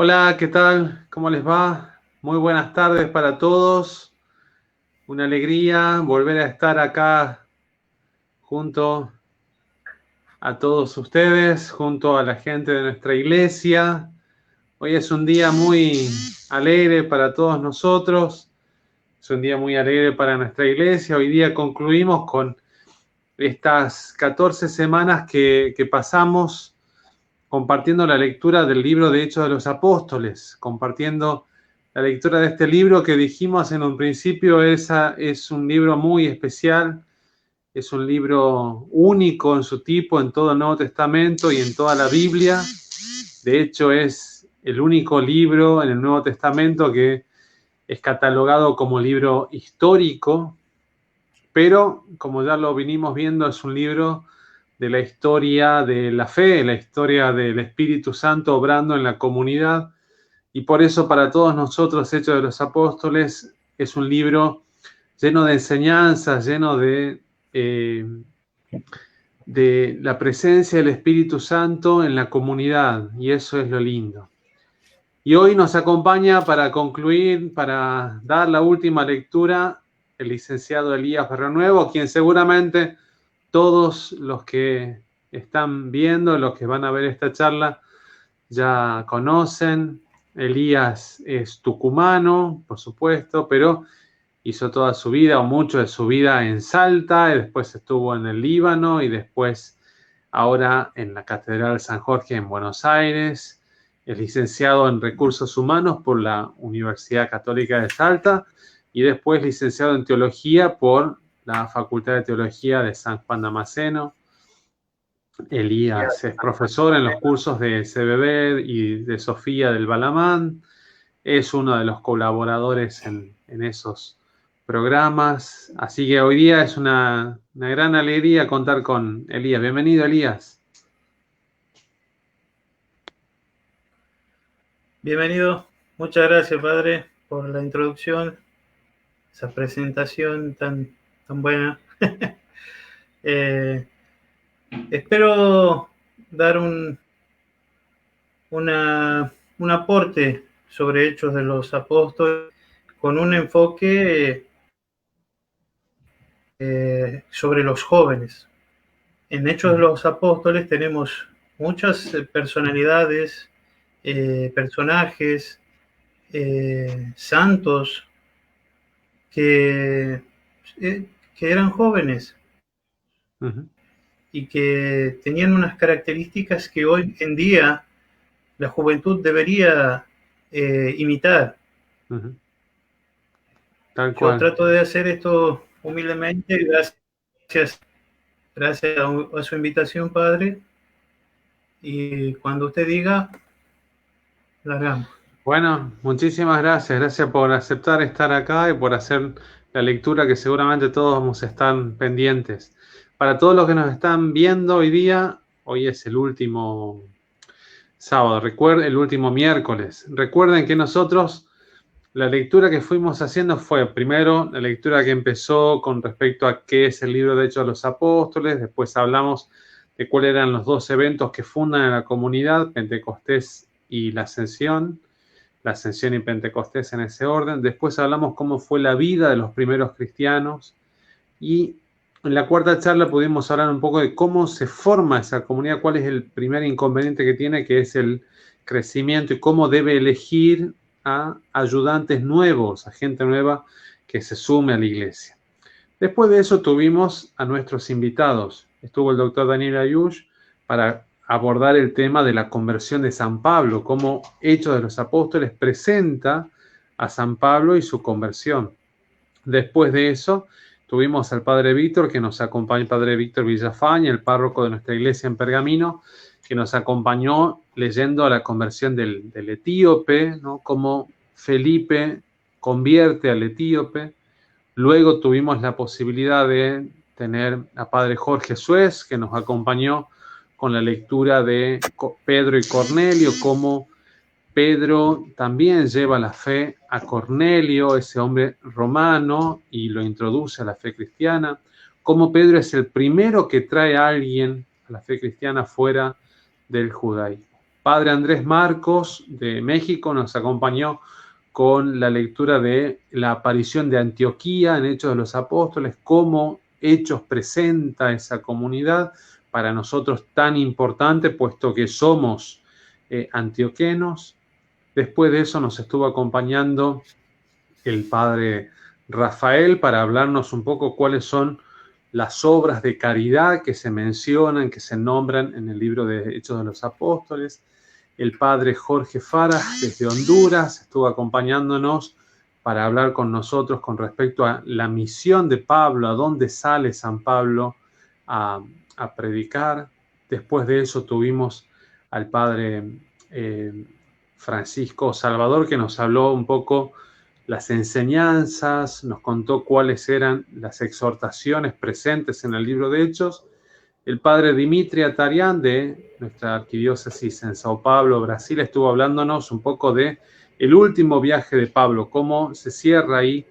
Hola, ¿qué tal? ¿Cómo les va? Muy buenas tardes para todos. Una alegría volver a estar acá junto a todos ustedes, junto a la gente de nuestra iglesia. Hoy es un día muy alegre para todos nosotros. Es un día muy alegre para nuestra iglesia. Hoy día concluimos con estas 14 semanas que pasamos compartiendo la lectura del libro de Hechos de los Apóstoles, compartiendo la lectura de este libro que dijimos en un principio es un libro muy especial, es un libro único en su tipo en todo el Nuevo Testamento y en toda la Biblia. De hecho, es el único libro en el Nuevo Testamento que es catalogado como libro histórico, pero como ya lo vinimos viendo, es un libro de la historia de la fe, la historia del Espíritu Santo obrando en la comunidad. Y por eso para todos nosotros, Hechos de los Apóstoles, es un libro lleno de enseñanzas, lleno de la presencia del Espíritu Santo en la comunidad. Y eso es lo lindo. Y hoy nos acompaña para concluir, para dar la última lectura, el licenciado Elías Berrenuevo, quien seguramente todos los que están viendo, los que van a ver esta charla, ya conocen. Elías es tucumano, por supuesto, pero hizo toda su vida o mucho de su vida en Salta, y después estuvo en el Líbano y después ahora en la Catedral San Jorge en Buenos Aires. Es licenciado en Recursos Humanos por la Universidad Católica de Salta y después licenciado en Teología por la Facultad de Teología de San Juan Damasceno. Elías es profesor en los cursos de CBB y de Sofía del Balamán. Es uno de los colaboradores en esos programas. Así que hoy día es una gran alegría contar con Elías. Bienvenido, Elías. Bienvenido, muchas gracias padre por la introducción, esa presentación tan buena. Espero dar un aporte sobre Hechos de los Apóstoles con un enfoque sobre los jóvenes. En Hechos de los Apóstoles tenemos muchas personalidades, personajes, santos que eran jóvenes y que tenían unas características que hoy en día la juventud debería imitar. Tal Yo cual. trato de hacer esto humildemente, gracias a su invitación, padre, y cuando usted diga, la hagamos. Bueno, muchísimas gracias. Gracias por aceptar estar acá y por hacer la lectura que seguramente todos vamos a estar pendientes. Para todos los que nos están viendo hoy día, hoy es el último sábado, el último miércoles. Recuerden que nosotros, la lectura que fuimos haciendo fue primero la lectura que empezó con respecto a qué es el libro de Hechos de los Apóstoles, después hablamos de cuáles eran los dos eventos que fundan a la comunidad, Pentecostés y la Ascensión y Pentecostés en ese orden. Después hablamos cómo fue la vida de los primeros cristianos y en la cuarta charla pudimos hablar un poco de cómo se forma esa comunidad, cuál es el primer inconveniente que tiene, que es el crecimiento y cómo debe elegir a ayudantes nuevos, a gente nueva que se sume a la iglesia. Después de eso tuvimos a nuestros invitados. Estuvo el doctor Daniel Ayush para abordar el tema de la conversión de San Pablo, cómo Hechos de los Apóstoles presenta a San Pablo y su conversión. Después de eso tuvimos al padre Víctor, que nos acompañó, el padre Víctor Villafaña, el párroco de nuestra iglesia en Pergamino, que nos acompañó leyendo a la conversión del etíope, ¿no? Cómo Felipe convierte al etíope. Luego tuvimos la posibilidad de tener a padre Jorge Suez, que nos acompañó con la lectura de Pedro y Cornelio, cómo Pedro también lleva la fe a Cornelio, ese hombre romano, y lo introduce a la fe cristiana. Cómo Pedro es el primero que trae a alguien a la fe cristiana fuera del judaísmo. padre Andrés Marcos de México nos acompañó con la lectura de la aparición de Antioquía en Hechos de los Apóstoles, cómo Hechos presenta esa comunidad para nosotros tan importante, puesto que somos antioquenos. Después de eso nos estuvo acompañando el padre Rafael para hablarnos un poco cuáles son las obras de caridad que se mencionan, que se nombran en el libro de Hechos de los Apóstoles. El padre Jorge Fara desde Honduras estuvo acompañándonos para hablar con nosotros con respecto a la misión de Pablo, a dónde sale San Pablo a predicar. Después de eso tuvimos al padre Francisco Salvador, que nos habló un poco las enseñanzas, nos contó cuáles eran las exhortaciones presentes en el libro de Hechos. El padre Dimitri Atarian de nuestra arquidiócesis en Sao Paulo, Brasil, estuvo hablándonos un poco de el último viaje de Pablo, cómo se cierra ahí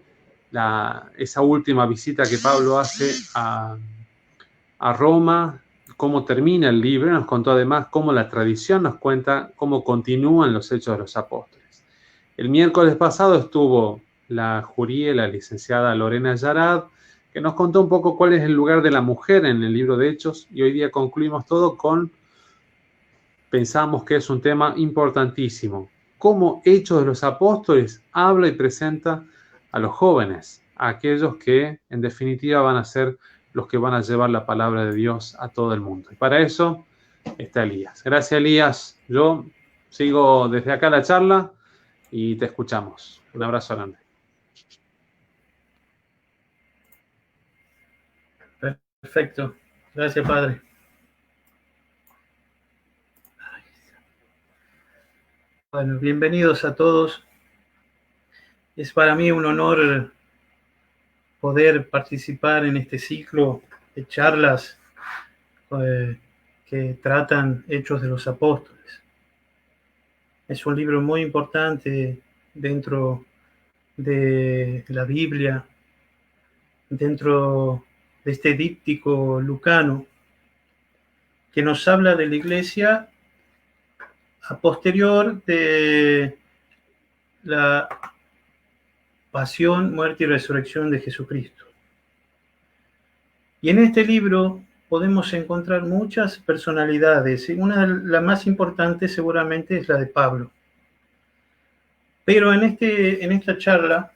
esa última visita que Pablo hace a Roma, cómo termina el libro. Nos contó además cómo la tradición nos cuenta cómo continúan los Hechos de los Apóstoles. El miércoles pasado estuvo la juría, la licenciada Lorena Yarad, que nos contó un poco cuál es el lugar de la mujer en el libro de Hechos, y hoy día concluimos todo pensamos que es un tema importantísimo, cómo Hechos de los Apóstoles habla y presenta a los jóvenes, a aquellos que en definitiva van a ser los que van a llevar la palabra de Dios a todo el mundo. Y para eso está Elías. Gracias, Elías. Yo sigo desde acá la charla y te escuchamos. Un abrazo grande. Perfecto. Gracias, Padre. Bueno, bienvenidos a todos. Es para mí un honor poder participar en este ciclo de charlas que tratan Hechos de los Apóstoles. Es un libro muy importante dentro de la Biblia, dentro de este díptico lucano, que nos habla de la Iglesia a posterior de la pasión, muerte y resurrección de Jesucristo. Y en este libro podemos encontrar muchas personalidades, y una de las más importantes seguramente es la de Pablo. Pero en esta charla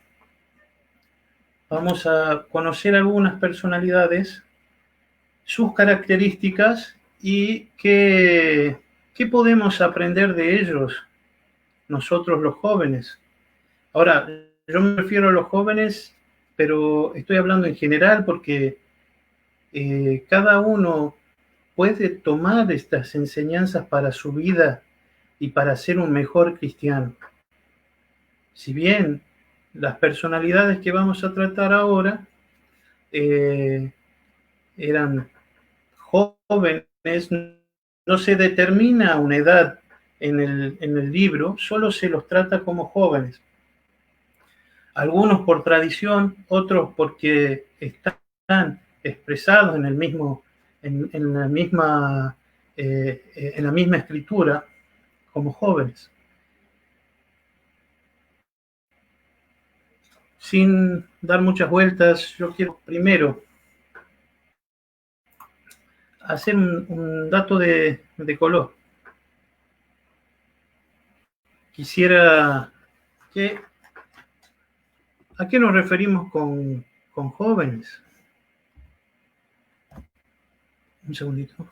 vamos a conocer algunas personalidades, sus características y qué podemos aprender de ellos, nosotros los jóvenes. Ahora, yo me refiero a los jóvenes, pero estoy hablando en general porque cada uno puede tomar estas enseñanzas para su vida y para ser un mejor cristiano. Si bien las personalidades que vamos a tratar ahora eran jóvenes, no se determina una edad en el libro, solo se los trata como jóvenes. Algunos por tradición, otros porque están expresados en la misma escritura como jóvenes. Sin dar muchas vueltas, yo quiero primero hacer un dato de color. Quisiera ¿a qué nos referimos con jóvenes? Un segundito.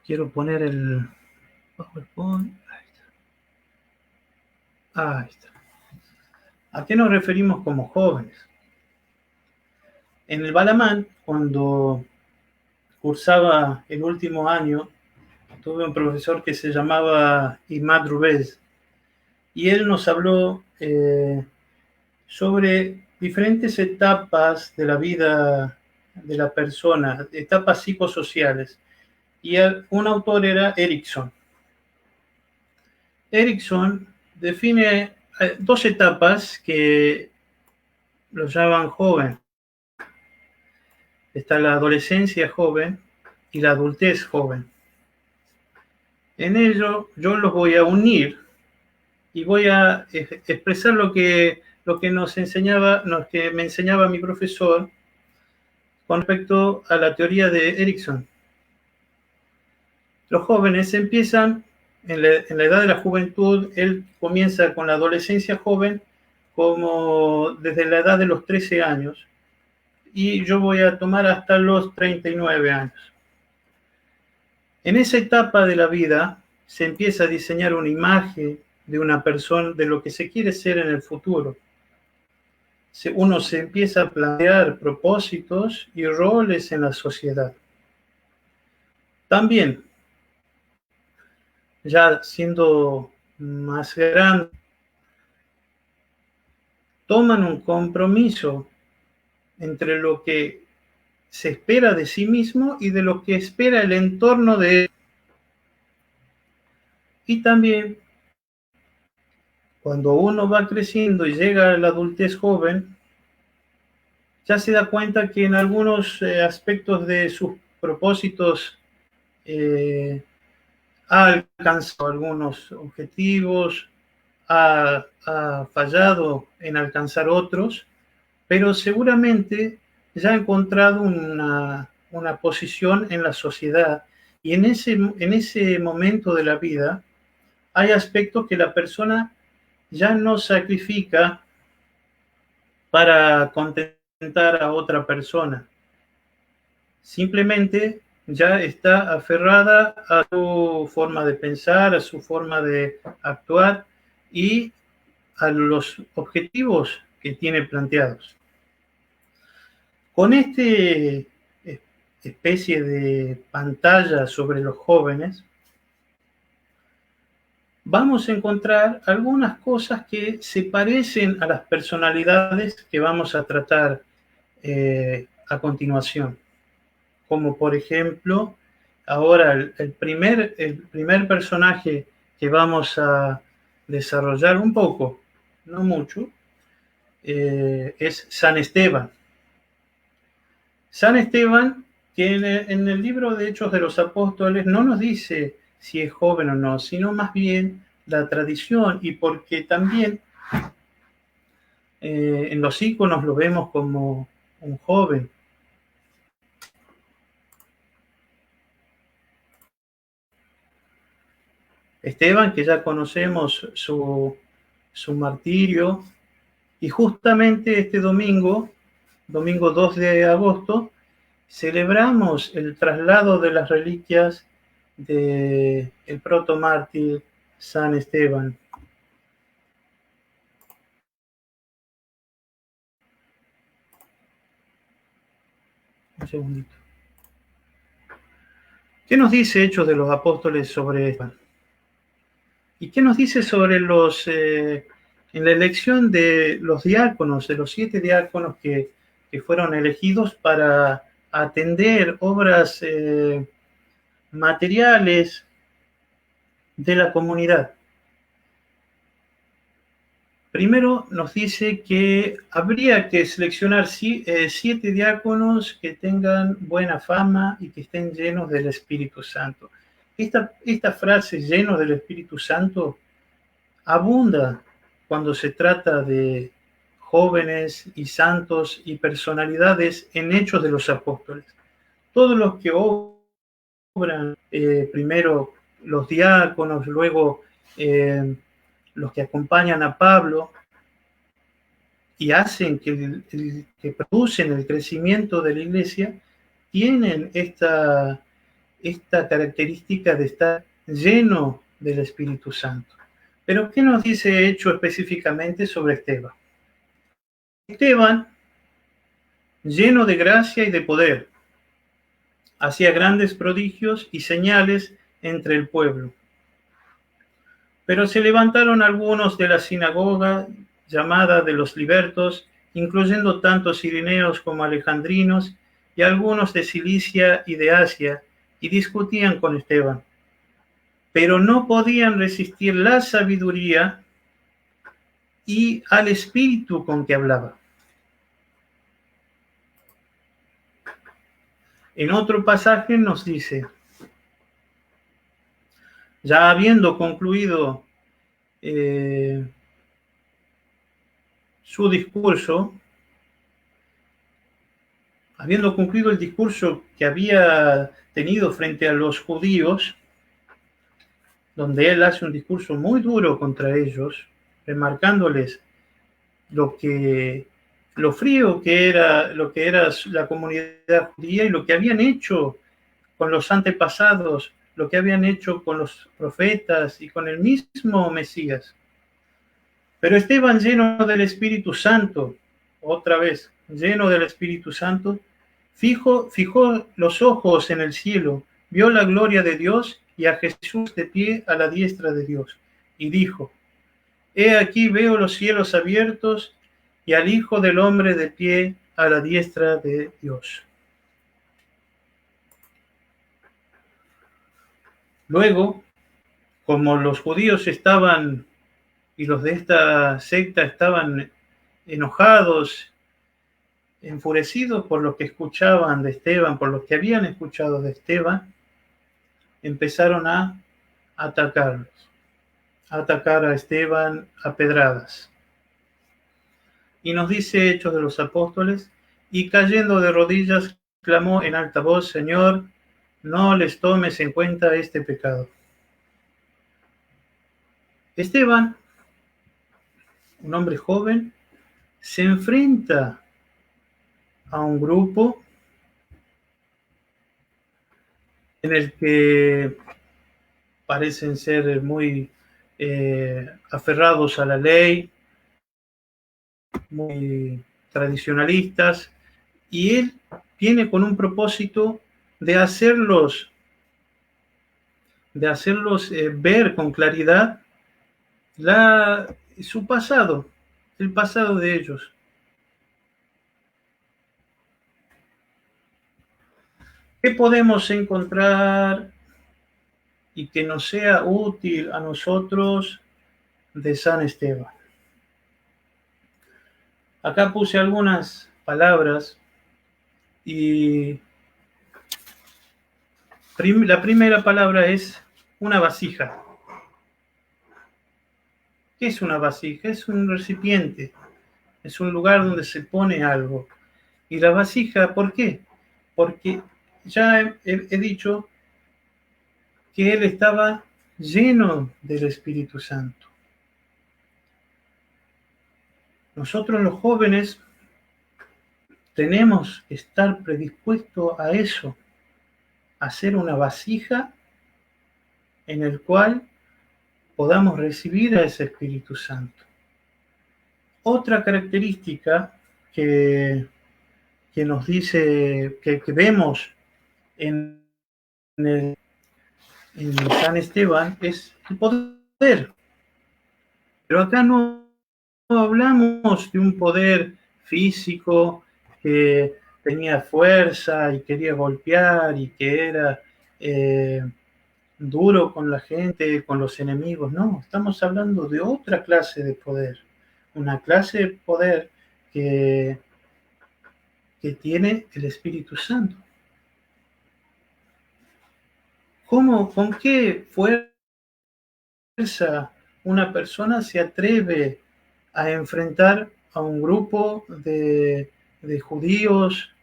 Quiero poner el PowerPoint. Ahí está. ¿A qué nos referimos como jóvenes? En el Balamán, cuando cursaba el último año, tuve un profesor que se llamaba Imad Rubez, y él nos habló sobre diferentes etapas de la vida de la persona, etapas psicosociales. Y un autor era Erickson. Erickson define dos etapas que lo llaman joven. está la adolescencia joven y la adultez joven. En ello yo los voy a unir y voy a expresar lo que que me enseñaba mi profesor con respecto a la teoría de Erikson. Los jóvenes empiezan en la edad de la juventud, él comienza con la adolescencia joven como desde la edad de los 13 años y yo voy a tomar hasta los 39 años. En esa etapa de la vida se empieza a diseñar una imagen de una persona, de lo que se quiere ser en el futuro. Uno se empieza a plantear propósitos y roles en la sociedad. También, ya siendo más grande, toman un compromiso entre lo que se espera de sí mismo y de lo que espera el entorno de él. Y también, cuando uno va creciendo y llega a la adultez joven, ya se da cuenta que en algunos aspectos de sus propósitos ha alcanzado algunos objetivos, ha fallado en alcanzar otros, pero seguramente ya ha encontrado una posición en la sociedad y en ese momento de la vida hay aspectos que la persona ya no sacrifica para contentar a otra persona. Simplemente ya está aferrada a su forma de pensar, a su forma de actuar y a los objetivos que tiene planteados. Con este especie de pantalla sobre los jóvenes, vamos a encontrar algunas cosas que se parecen a las personalidades que vamos a tratar a continuación. Como por ejemplo, ahora el primer personaje que vamos a desarrollar un poco, no mucho, es San Esteban. San Esteban, que en el libro de Hechos de los Apóstoles no nos dice si es joven o no, sino más bien la tradición y porque también en los íconos lo vemos como un joven. Esteban, que ya conocemos su martirio, y justamente este domingo 2 de agosto, celebramos el traslado de las reliquias del protomártir San Esteban. Un segundito. ¿Qué nos dice Hechos de los Apóstoles sobre Esteban? ¿Y qué nos dice sobre en la elección de los diáconos, de los 7 diáconos que fueron elegidos para atender obras materiales de la comunidad? Primero nos dice que habría que seleccionar 7 diáconos que tengan buena fama y que estén llenos del Espíritu Santo. Esta frase, llenos del Espíritu Santo, abunda cuando se trata de jóvenes y santos y personalidades en Hechos de los Apóstoles. Todos los que obran, primero los diáconos, luego los que acompañan a Pablo y hacen que producen el crecimiento de la iglesia, tienen esta característica de estar lleno del Espíritu Santo. Pero ¿qué nos dice Hecho específicamente sobre Esteban? Esteban, lleno de gracia y de poder, hacía grandes prodigios y señales entre el pueblo. Pero se levantaron algunos de la sinagoga llamada de los libertos, incluyendo tanto sirineos como alejandrinos, y algunos de Cilicia y de Asia, y discutían con Esteban. Pero no podían resistir la sabiduría y al espíritu con que hablaba. En otro pasaje nos dice, ya habiendo concluido su discurso, habiendo concluido el discurso que había tenido frente a los judíos, donde él hace un discurso muy duro contra ellos, remarcándoles lo frío que era, lo que era la comunidad judía y lo que habían hecho con los antepasados, lo que habían hecho con los profetas y con el mismo Mesías. Pero Esteban, lleno del Espíritu Santo, otra vez, lleno del Espíritu Santo, fijó los ojos en el cielo, vio la gloria de Dios y a Jesús de pie a la diestra de Dios, y dijo, he aquí veo los cielos abiertos y al Hijo del Hombre de pie a la diestra de Dios. Luego, como los judíos estaban y los de esta secta estaban enojados, enfurecidos por lo que escuchaban de Esteban, por lo que habían escuchado de Esteban, empezaron a atacarlos, a atacar a Esteban a pedradas. Y nos dice Hechos de los Apóstoles, y cayendo de rodillas, clamó en alta voz, Señor, no les tomes en cuenta este pecado. Esteban, un hombre joven, se enfrenta a un grupo en el que parecen ser muy aferrados a la ley, muy tradicionalistas, y él viene con un propósito de hacerlos ver con claridad su pasado, el pasado de ellos. ¿Qué podemos encontrar y que nos sea útil a nosotros de San Esteban? Acá puse algunas palabras y la primera palabra es una vasija. ¿Qué es una vasija? Es un recipiente, es un lugar donde se pone algo. Y la vasija, ¿por qué? Porque ya he dicho que él estaba lleno del Espíritu Santo. Nosotros los jóvenes tenemos que estar predispuestos a eso, a ser una vasija en el cual podamos recibir a ese Espíritu Santo. Otra característica que nos dice, que vemos en San Esteban es el poder. Pero acá no hablamos de un poder físico que tenía fuerza y quería golpear y que era duro con la gente, con los enemigos. No, estamos hablando de otra clase de poder. Una clase de poder que tiene el Espíritu Santo. ¿Con qué fuerza una persona se atreve a enfrentar a un grupo de judíos,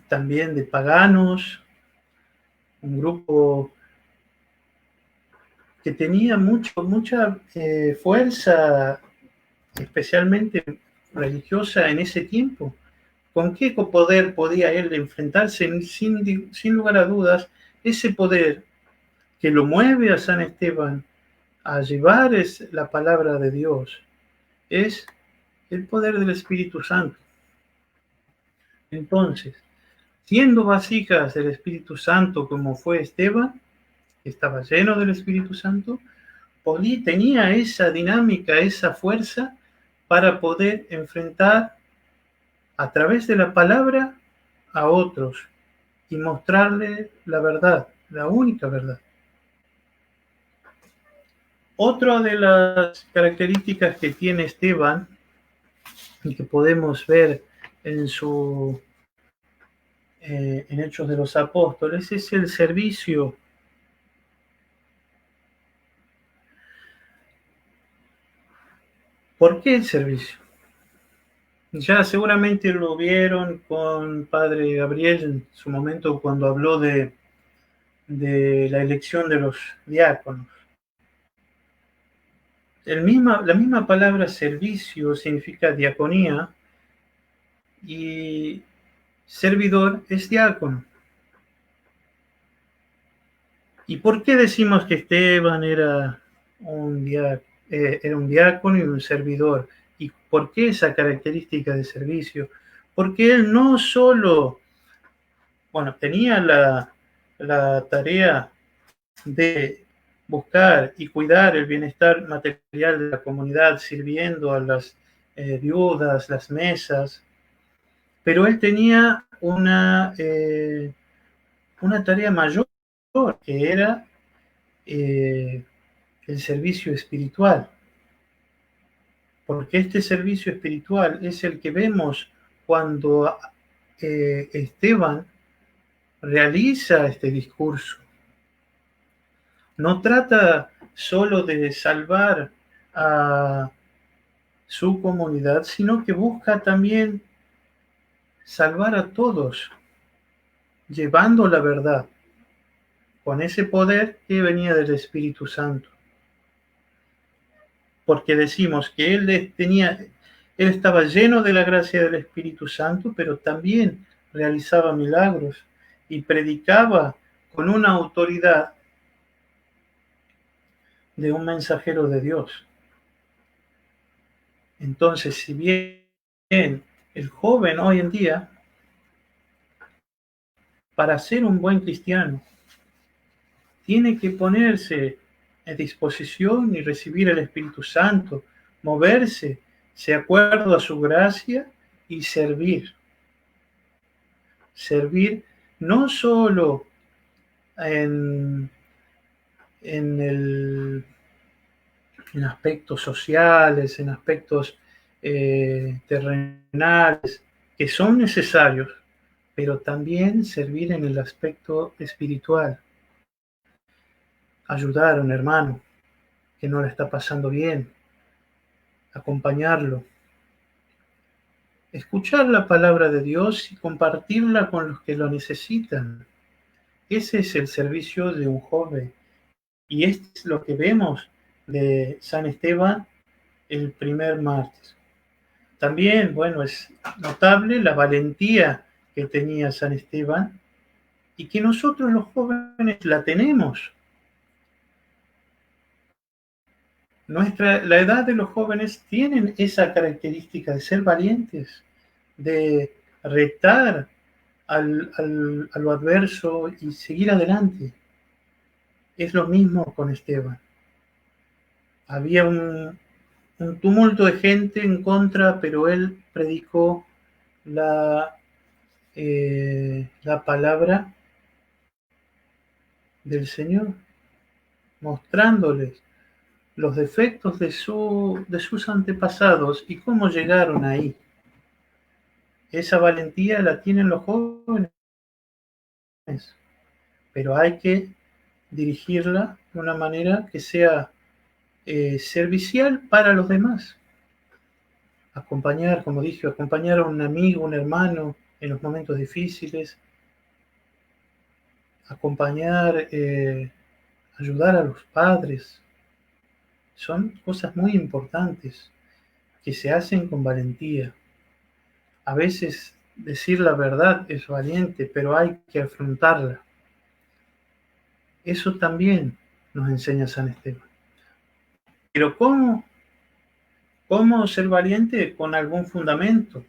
también de paganos, un grupo que tenía mucha fuerza, especialmente religiosa en ese tiempo? ¿Con qué poder podía él enfrentarse? Sin lugar a dudas, ese poder que lo mueve a San Esteban a llevar la palabra de Dios es el poder del Espíritu Santo. Entonces, siendo vasijas del Espíritu Santo como fue Esteban, que estaba lleno del Espíritu Santo, tenía esa dinámica, esa fuerza para poder enfrentar a través de la palabra a otros y mostrarle la verdad, la única verdad. Otra de las características que tiene Esteban y que podemos ver en Hechos de los Apóstoles, es el servicio. ¿Por qué el servicio? Ya seguramente lo vieron con Padre Gabriel en su momento cuando habló de la elección de los diáconos. La misma palabra servicio significa diaconía y servidor es diácono. ¿Y por qué decimos que Esteban era un diácono y un servidor? ¿Y por qué esa característica de servicio? Porque él no solo, tenía la tarea de buscar y cuidar el bienestar material de la comunidad, sirviendo a las viudas, las mesas, pero él tenía una tarea mayor, que era el servicio espiritual, porque este servicio espiritual es el que vemos cuando Esteban realiza este discurso. No trata solo de salvar a su comunidad, sino que busca también salvar a todos, llevando la verdad, con ese poder que venía del Espíritu Santo. Porque decimos que él estaba lleno de la gracia del Espíritu Santo, pero también realizaba milagros y predicaba con una autoridad de un mensajero de Dios. Entonces, si bien el joven hoy en día, para ser un buen cristiano, tiene que ponerse a disposición y recibir el Espíritu Santo, moverse de acuerdo a su gracia y servir. Servir no solo en aspectos sociales, en aspectos terrenales, que son necesarios, pero también servir en el aspecto espiritual. Ayudar a un hermano que no la está pasando bien, acompañarlo, escuchar la palabra de Dios y compartirla con los que lo necesitan. Ese es el servicio de un joven. Y esto es lo que vemos de San Esteban el primer martes. También, es notable la valentía que tenía San Esteban y que nosotros los jóvenes la tenemos. La edad de los jóvenes tienen esa característica de ser valientes, de retar a lo adverso y seguir adelante. Es lo mismo con Esteban. Había un tumulto de gente en contra, pero él predicó la palabra del Señor, mostrándoles los defectos de sus antepasados y cómo llegaron ahí. Esa valentía la tienen los jóvenes, pero hay que dirigirla de una manera que sea servicial para los demás. Acompañar, como dije, acompañar a un amigo, un hermano en los momentos difíciles, acompañar, ayudar a los padres. Son cosas muy importantes que se hacen con valentía. A veces decir la verdad es valiente, pero hay que afrontarla. Eso también nos enseña San Esteban. Pero ¿cómo ser valiente? Con algún fundamento.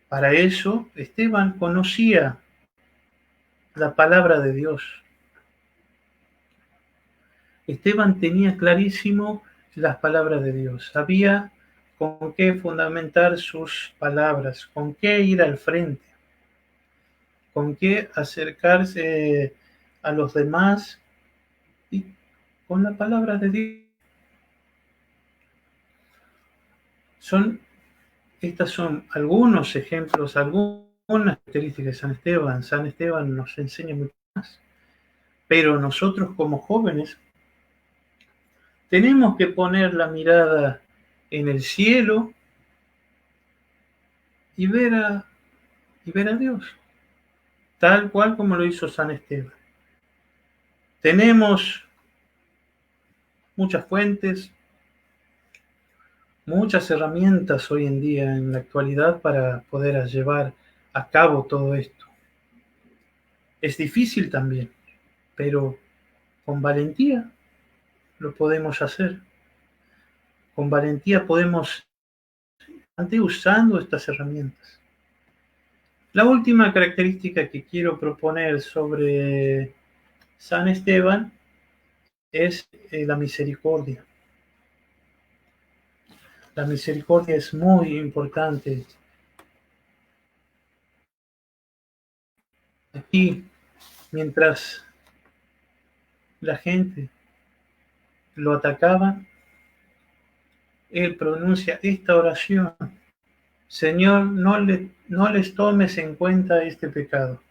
Para eso, Esteban conocía la palabra de Dios. Esteban tenía clarísimo las palabras de Dios. Sabía con qué fundamentar sus palabras, con qué ir al frente, con qué acercarse a los demás y con la palabra de Dios. Son Estos son algunos ejemplos, algunas características de San Esteban. San Esteban nos enseña mucho más. Pero nosotros como jóvenes tenemos que poner la mirada en el cielo y ver a Dios, tal cual como lo hizo San Esteban. Tenemos muchas fuentes, muchas herramientas hoy en día en la actualidad para poder llevar a cabo todo esto. Es difícil también, pero con valentía lo podemos hacer. Con valentía podemos ir usando estas herramientas. La última característica que quiero proponer sobre San Esteban es la misericordia. La misericordia es muy importante. Aquí, mientras la gente lo atacaba, él pronuncia esta oración: Señor, no les tomes en cuenta este pecado.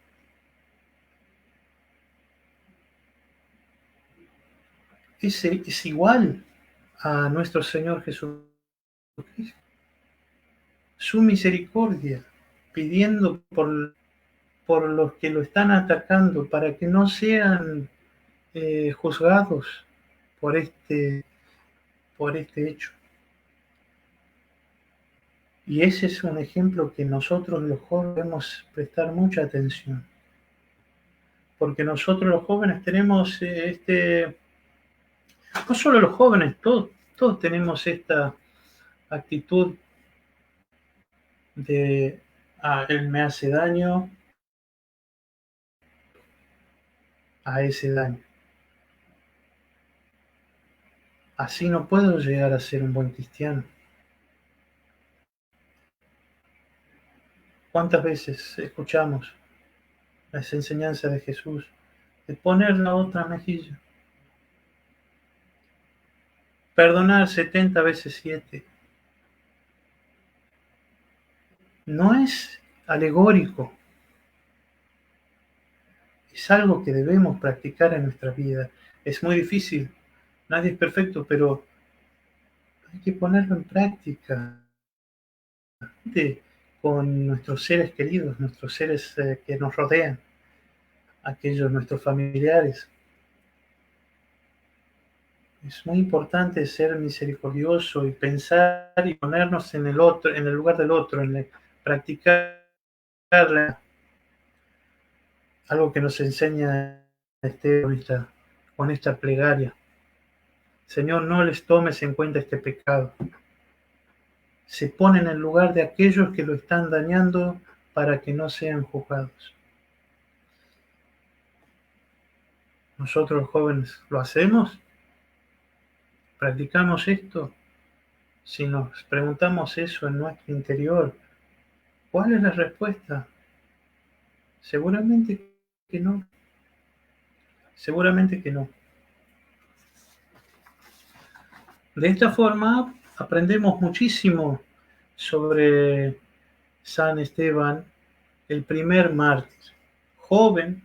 Es igual a nuestro Señor Jesucristo. Su misericordia, pidiendo por los que lo están atacando, para que no sean juzgados por este hecho. Y ese es un ejemplo que nosotros los jóvenes debemos prestar mucha atención. Porque nosotros los jóvenes tenemos no solo los jóvenes, todos tenemos esta actitud de él me hace daño, a ese daño. Así no puedo llegar a ser un buen cristiano. ¿Cuántas veces escuchamos las enseñanzas de Jesús de poner la otra mejilla? Perdonar 70 veces 7. No es alegórico. Es algo que debemos practicar en nuestra vida. Es muy difícil. Nadie es perfecto, pero hay que ponerlo en práctica con nuestros seres queridos, nuestros seres que nos rodean, nuestros familiares. Es muy importante ser misericordioso y pensar y ponernos en el otro, en el lugar del otro, practicar algo que nos enseña con esta plegaria. Señor, no les tomes en cuenta este pecado. Se pone en el lugar de aquellos que lo están dañando para que no sean juzgados. Nosotros los jóvenes lo hacemos, practicamos esto. Si nos preguntamos eso en nuestro interior, ¿cuál es la respuesta? Seguramente que no. Seguramente que no. De esta forma aprendemos muchísimo sobre San Esteban, el primer mártir, joven,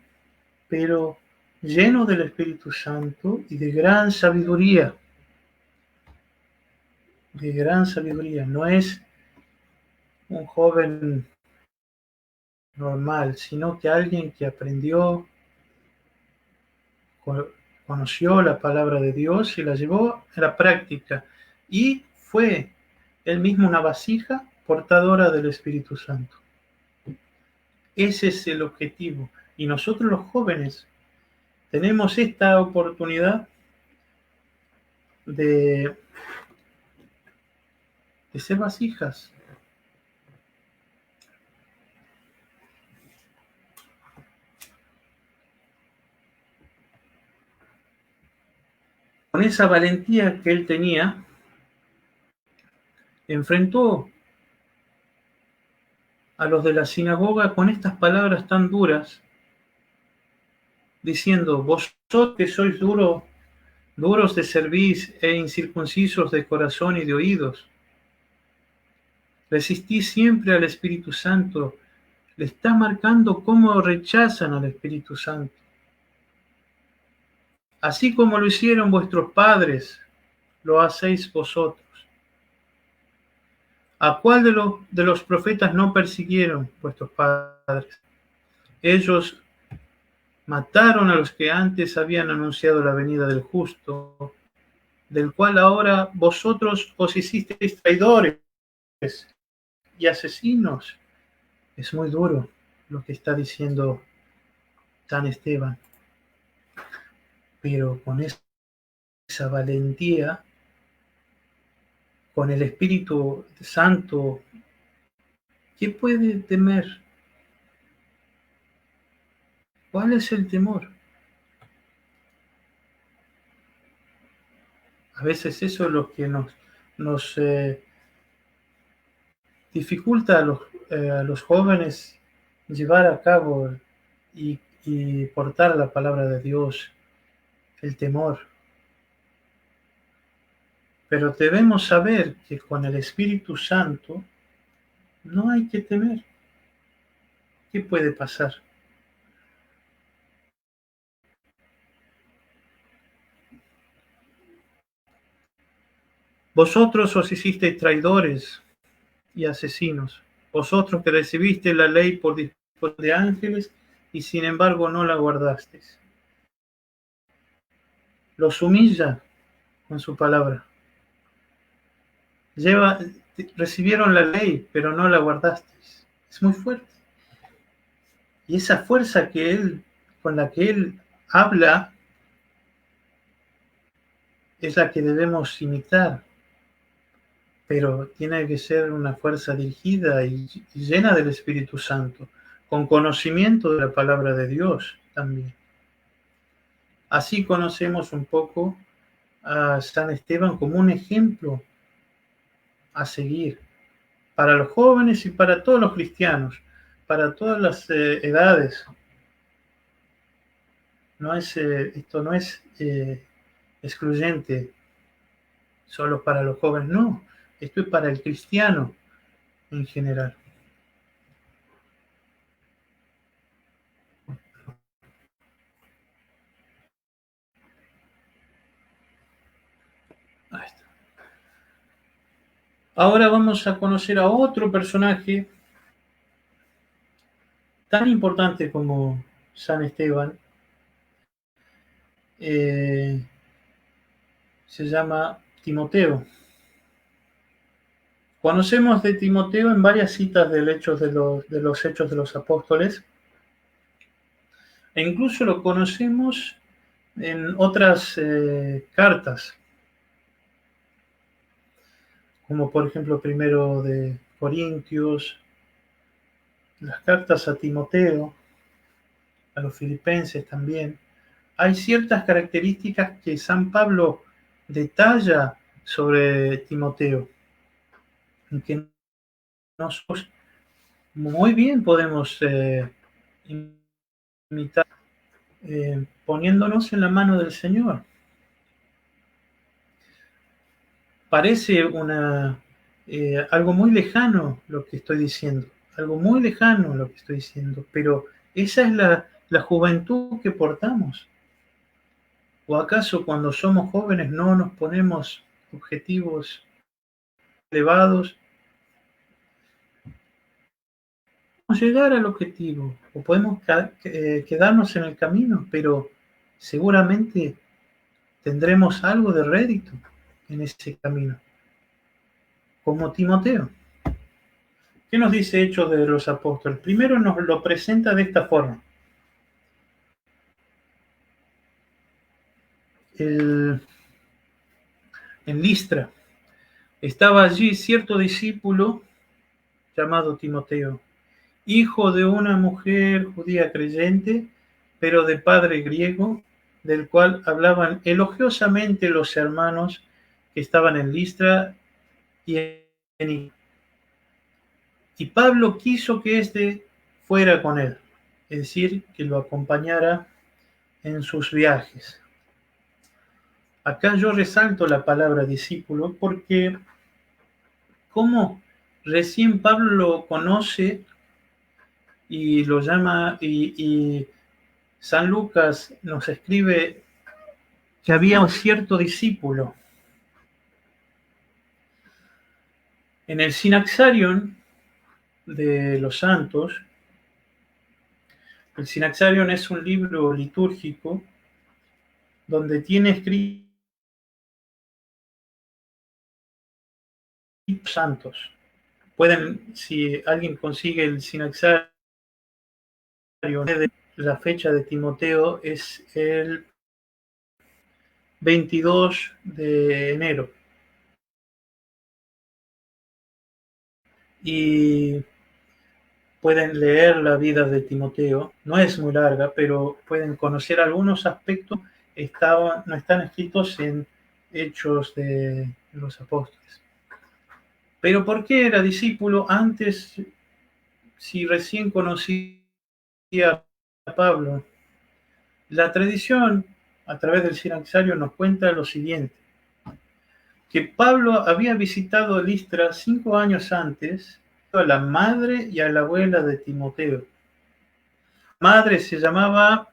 pero lleno del Espíritu Santo y de gran sabiduría. De gran sabiduría. No es un joven normal, sino que alguien que aprendió, conoció la palabra de Dios y la llevó a la práctica. Y fue él mismo una vasija portadora del Espíritu Santo. Ese es el objetivo. Y nosotros los jóvenes tenemos esta oportunidad de ser vasijas. Con esa valentía que él tenía, enfrentó a los de la sinagoga con estas palabras tan duras, diciendo: vosotros que sois duros de cerviz e incircuncisos de corazón y de oídos, Resistí siempre al Espíritu Santo. Le está marcando cómo rechazan al Espíritu Santo. Así como lo hicieron vuestros padres, lo hacéis vosotros. ¿A cuál de los profetas no persiguieron vuestros padres? Ellos mataron a los que antes habían anunciado la venida del justo, del cual ahora vosotros os hicisteis traidores y asesinos. Es muy duro lo que está diciendo San Esteban, pero con esa valentía, con el Espíritu Santo, ¿qué puede temer? ¿Cuál es el temor? A veces eso es lo que nos dificulta a los jóvenes llevar a cabo y portar la palabra de Dios, el temor. Pero debemos saber que con el Espíritu Santo no hay que temer. ¿Qué puede pasar? Vosotros os hicisteis traidores y asesinos, vosotros que recibisteis la ley por disposición de ángeles y sin embargo no la guardasteis. Los humilla con su palabra. Recibieron la ley, pero no la guardasteis. Es muy fuerte. Y esa fuerza con la que él habla es la que debemos imitar, pero tiene que ser una fuerza dirigida y llena del Espíritu Santo, con conocimiento de la palabra de Dios también. Así conocemos un poco a San Esteban como un ejemplo a seguir para los jóvenes y para todos los cristianos, para todas las edades. Esto no es excluyente solo para los jóvenes, no, esto es para el cristiano en general. Ahí está. Ahora vamos a conocer a otro personaje tan importante como San Esteban. Se llama Timoteo. Conocemos de Timoteo en varias citas de los Hechos de los Apóstoles, e incluso lo conocemos en otras cartas, como por ejemplo primero de Corintios, las cartas a Timoteo, a los filipenses también. Hay ciertas características que San Pablo detalla sobre Timoteo, en que nosotros muy bien podemos imitar, poniéndonos en la mano del Señor. Parece algo muy lejano lo que estoy diciendo, pero esa es la juventud que portamos. ¿O acaso cuando somos jóvenes no nos ponemos objetivos elevados? Podemos llegar al objetivo o podemos quedarnos en el camino, pero seguramente tendremos algo de rédito en ese camino, como Timoteo. ¿Qué nos dice Hechos de los Apóstoles? Primero nos lo presenta de esta forma. En Listra estaba allí cierto discípulo llamado Timoteo, hijo de una mujer judía creyente, pero de padre griego, del cual hablaban elogiosamente los hermanos que estaban en Listra y Pablo quiso que éste fuera con él, es decir, que lo acompañara en sus viajes. Acá yo resalto la palabra discípulo porque ¿cómo Recién Pablo lo conoce y lo llama, y San Lucas nos escribe que había un cierto discípulo. En el Synaxarion de los santos, el Synaxarion es un libro litúrgico donde tiene escritos santos. Pueden, si alguien consigue el Synaxarion, la fecha de Timoteo es el 22 de enero. Y pueden leer la vida de Timoteo. No es muy larga, pero pueden conocer algunos aspectos. No están escritos en Hechos de los Apóstoles. Pero ¿por qué era discípulo antes, si recién conocía a Pablo? La tradición, a través del Synaxario, nos cuenta lo siguiente: que Pablo había visitado Listra 5 años antes a la madre y a la abuela de Timoteo. Madre se llamaba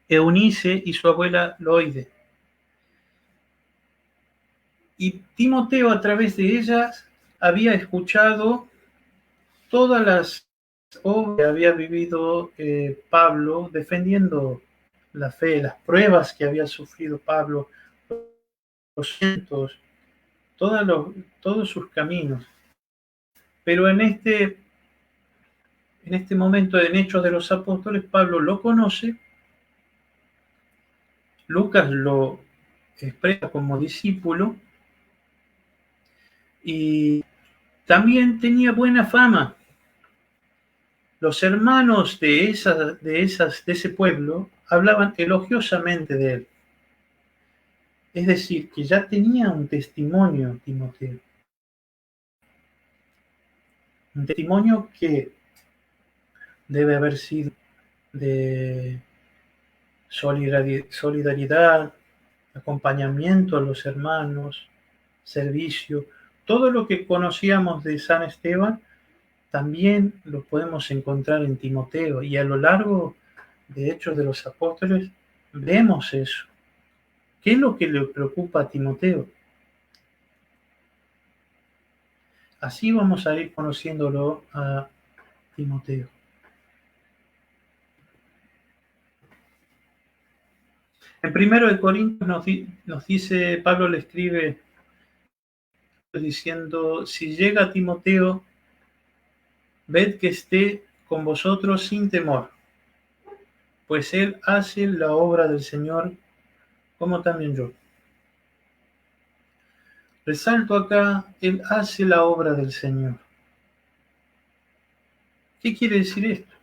Eunice y su abuela Loide. Y Timoteo, a través de ellas, había escuchado todas las obras que había vivido Pablo defendiendo la fe, las pruebas que había sufrido Pablo, los cientos, todos sus caminos. Pero en este momento, en Hechos de los Apóstoles, Pablo lo conoce, Lucas lo expresa como discípulo, y también tenía buena fama. Los hermanos de ese pueblo hablaban elogiosamente de él. Es decir, que ya tenía un testimonio Timoteo. Un testimonio que debe haber sido de solidaridad, acompañamiento a los hermanos, servicio. Todo lo que conocíamos de San Esteban también lo podemos encontrar en Timoteo, y a lo largo de Hechos de los Apóstoles vemos eso. ¿Qué es lo que le preocupa a Timoteo? Así vamos a ir conociéndolo a Timoteo. En 1 Corintios nos dice, Pablo le escribe diciendo: si llega Timoteo, ved que esté con vosotros sin temor, pues él hace la obra del Señor, como también yo. Resalto acá, él hace la obra del Señor. ¿Qué quiere decir esto?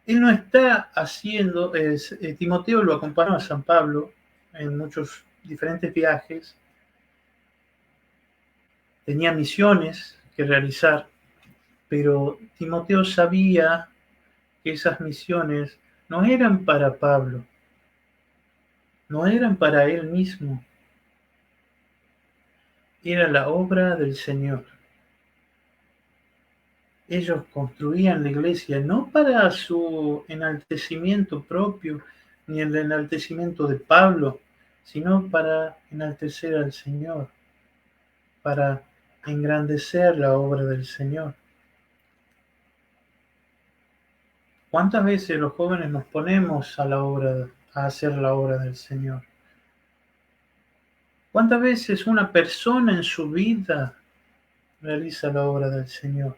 Él no está haciendo, Timoteo lo acompañó a San Pablo en muchos diferentes viajes, tenía misiones que realizar, pero Timoteo sabía que esas misiones no eran para Pablo, no eran para él mismo, era la obra del Señor. Ellos construían la iglesia no para su enaltecimiento propio, ni el enaltecimiento de Pablo, sino para enaltecer al Señor, para engrandecer la obra del Señor. ¿Cuántas veces los jóvenes nos ponemos a hacer la obra del Señor? ¿Cuántas veces una persona en su vida realiza la obra del Señor?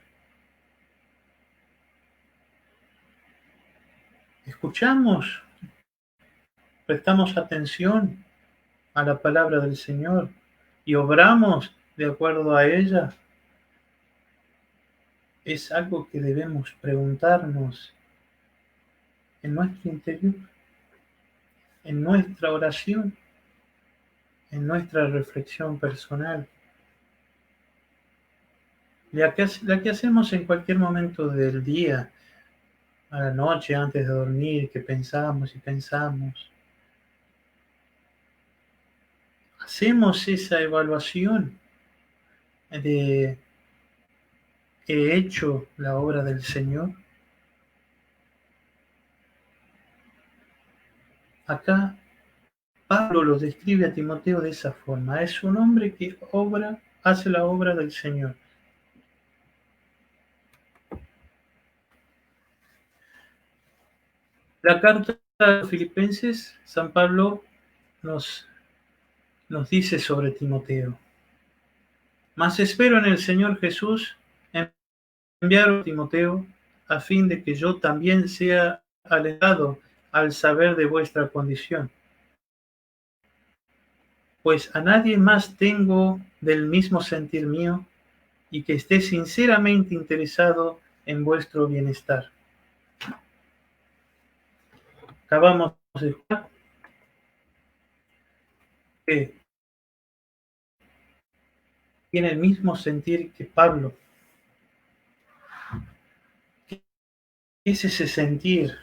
¿Escuchamos? ¿Prestamos atención a la palabra del Señor y obramos de acuerdo a ella? Es algo que debemos preguntarnos en nuestro interior, en nuestra oración, en nuestra reflexión personal, la que hacemos en cualquier momento del día, a la noche, antes de dormir, que pensamos y pensamos. Hacemos esa evaluación. de he hecho la obra del Señor. Acá Pablo lo describe a Timoteo de esa forma. Es un hombre que hace la obra del Señor. La carta a los Filipenses, San Pablo nos dice sobre Timoteo: mas espero en el Señor Jesús enviar a Timoteo a fin de que yo también sea alentado al saber de vuestra condición. Pues a nadie más tengo del mismo sentir mío y que esté sinceramente interesado en vuestro bienestar. Acabamos de escuchar que tiene el mismo sentir que Pablo. ¿Qué es ese sentir?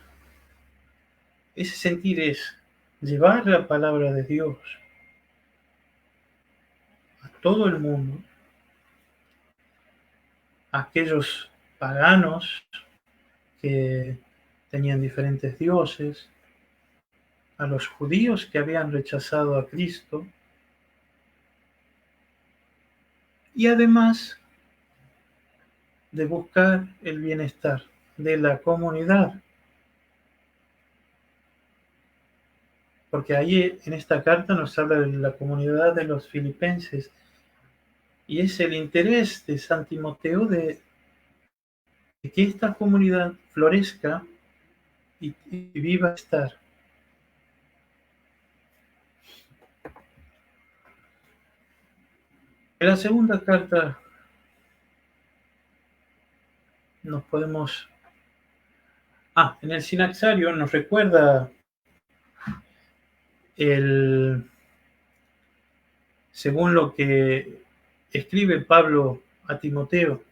Ese sentir es llevar la palabra de Dios a todo el mundo, a aquellos paganos que tenían diferentes dioses, a los judíos que habían rechazado a Cristo, y además de buscar el bienestar de la comunidad. Porque ahí en esta carta nos habla de la comunidad de los filipenses, y es el interés de San Timoteo de que esta comunidad florezca y viva estar. En la segunda carta nos podemos... en el Sinaxario nos recuerda según lo que escribe Pablo a Timoteo.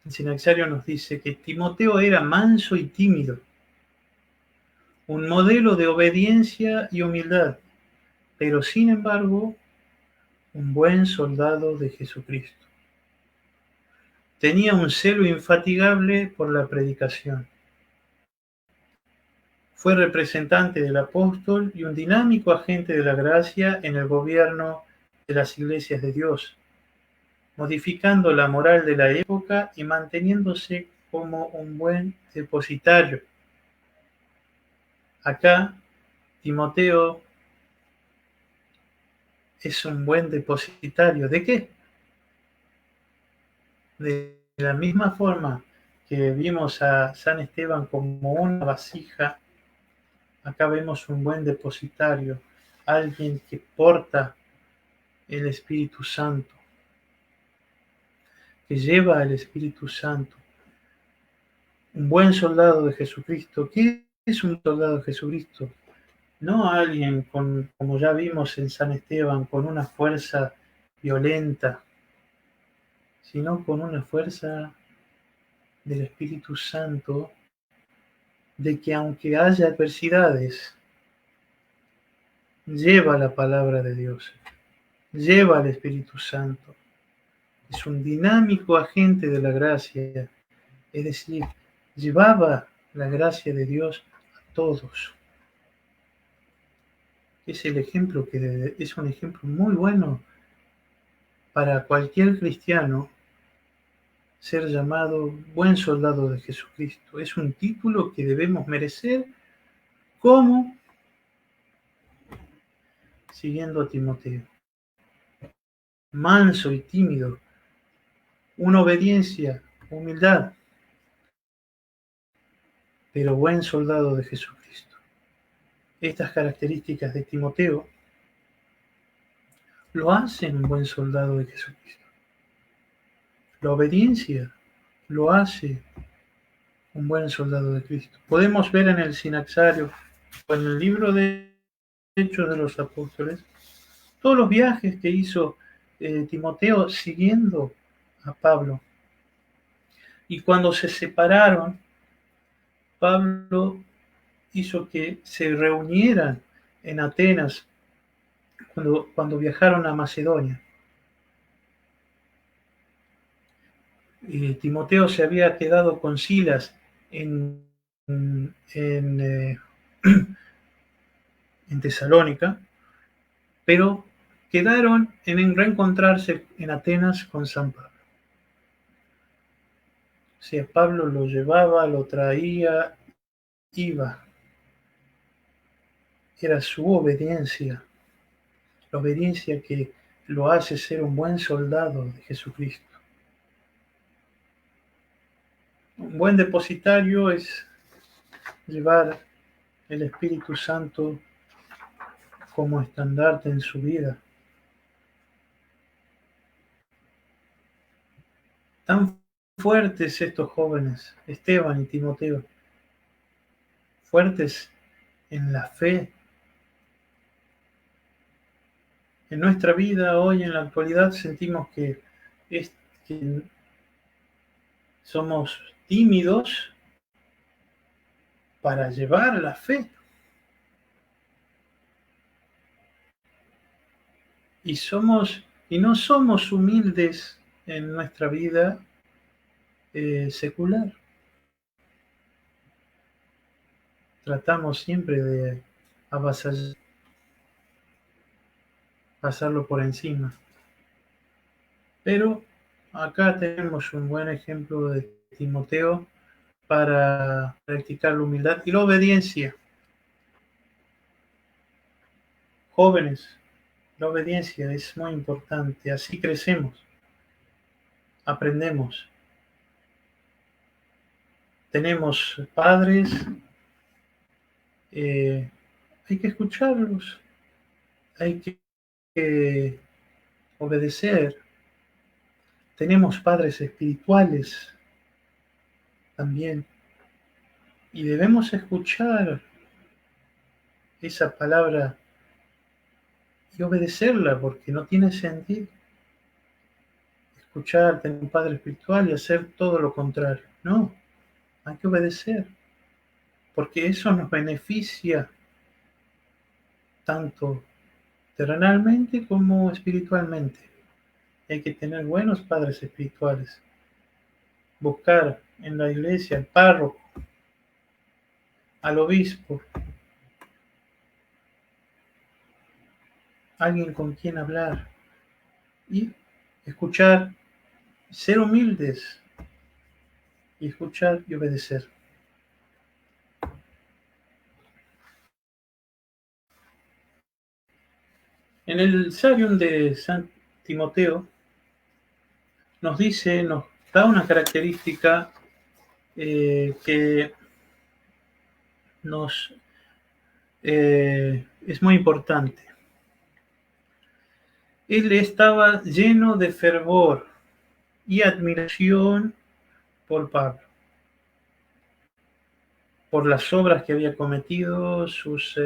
El Sinaxario nos dice que Timoteo era manso y tímido, un modelo de obediencia y humildad, pero sin embargo, un buen soldado de Jesucristo. Tenía un celo infatigable por la predicación. Fue representante del apóstol y un dinámico agente de la gracia en el gobierno de las iglesias de Dios, modificando la moral de la época y manteniéndose como un buen depositario. Acá, Timoteo es un buen depositario. ¿De qué? De la misma forma que vimos a San Esteban como una vasija, acá vemos un buen depositario, alguien que porta el Espíritu Santo, que lleva el Espíritu Santo. Un buen soldado de Jesucristo. ¿Qué es un soldado de Jesucristo? No alguien como ya vimos en San Esteban, con una fuerza violenta, sino con una fuerza del Espíritu Santo, de que aunque haya adversidades, lleva la palabra de Dios, lleva al Espíritu Santo. Es un dinámico agente de la gracia, es decir, llevaba la gracia de Dios a todos. Es el ejemplo es un ejemplo muy bueno para cualquier cristiano. Ser llamado buen soldado de Jesucristo es un título que debemos merecer, como siguiendo a Timoteo, manso y tímido, una obediencia, humildad, pero buen soldado de Jesucristo. Estas características de Timoteo lo hacen un buen soldado de Jesucristo. La obediencia lo hace un buen soldado de Cristo. Podemos ver en el Sinaxario o en el libro de Hechos de los Apóstoles todos los viajes que hizo Timoteo siguiendo a Pablo. Y cuando se separaron, Pablo hizo que se reunieran en Atenas cuando viajaron a Macedonia. Timoteo se había quedado con Silas en, en Tesalónica, pero quedaron en reencontrarse en Atenas con San Pablo. O sea, Pablo lo llevaba, lo traía, iba. Era su obediencia, la obediencia que lo hace ser un buen soldado de Jesucristo. Un buen depositario es llevar el Espíritu Santo como estandarte en su vida. Tan fuertes estos jóvenes, Esteban y Timoteo, fuertes en la fe. En nuestra vida hoy, en la actualidad, sentimos que somos tímidos para llevar la fe. Y no somos humildes en nuestra vida secular. Tratamos siempre de avasallar, pasarlo por encima. Pero acá tenemos un buen ejemplo de Timoteo para practicar la humildad y la obediencia. Jóvenes, la obediencia es muy importante, así crecemos, aprendemos. Tenemos padres, hay que escucharlos, hay que obedecer. Tenemos padres espirituales también y debemos escuchar esa palabra y obedecerla porque no tiene sentido escuchar, tener un padre espiritual y hacer todo lo contrario. No, hay que obedecer porque eso nos beneficia tanto terrenalmente como espiritualmente. Hay que tener buenos padres espirituales, buscar en la iglesia al párroco, al obispo, alguien con quien hablar y escuchar, ser humildes y escuchar y obedecer. En el Sarium de San Timoteo nos dice, nos da una característica que nos es muy importante. Él estaba lleno de fervor y admiración por Pablo, por las obras que había cometido, sus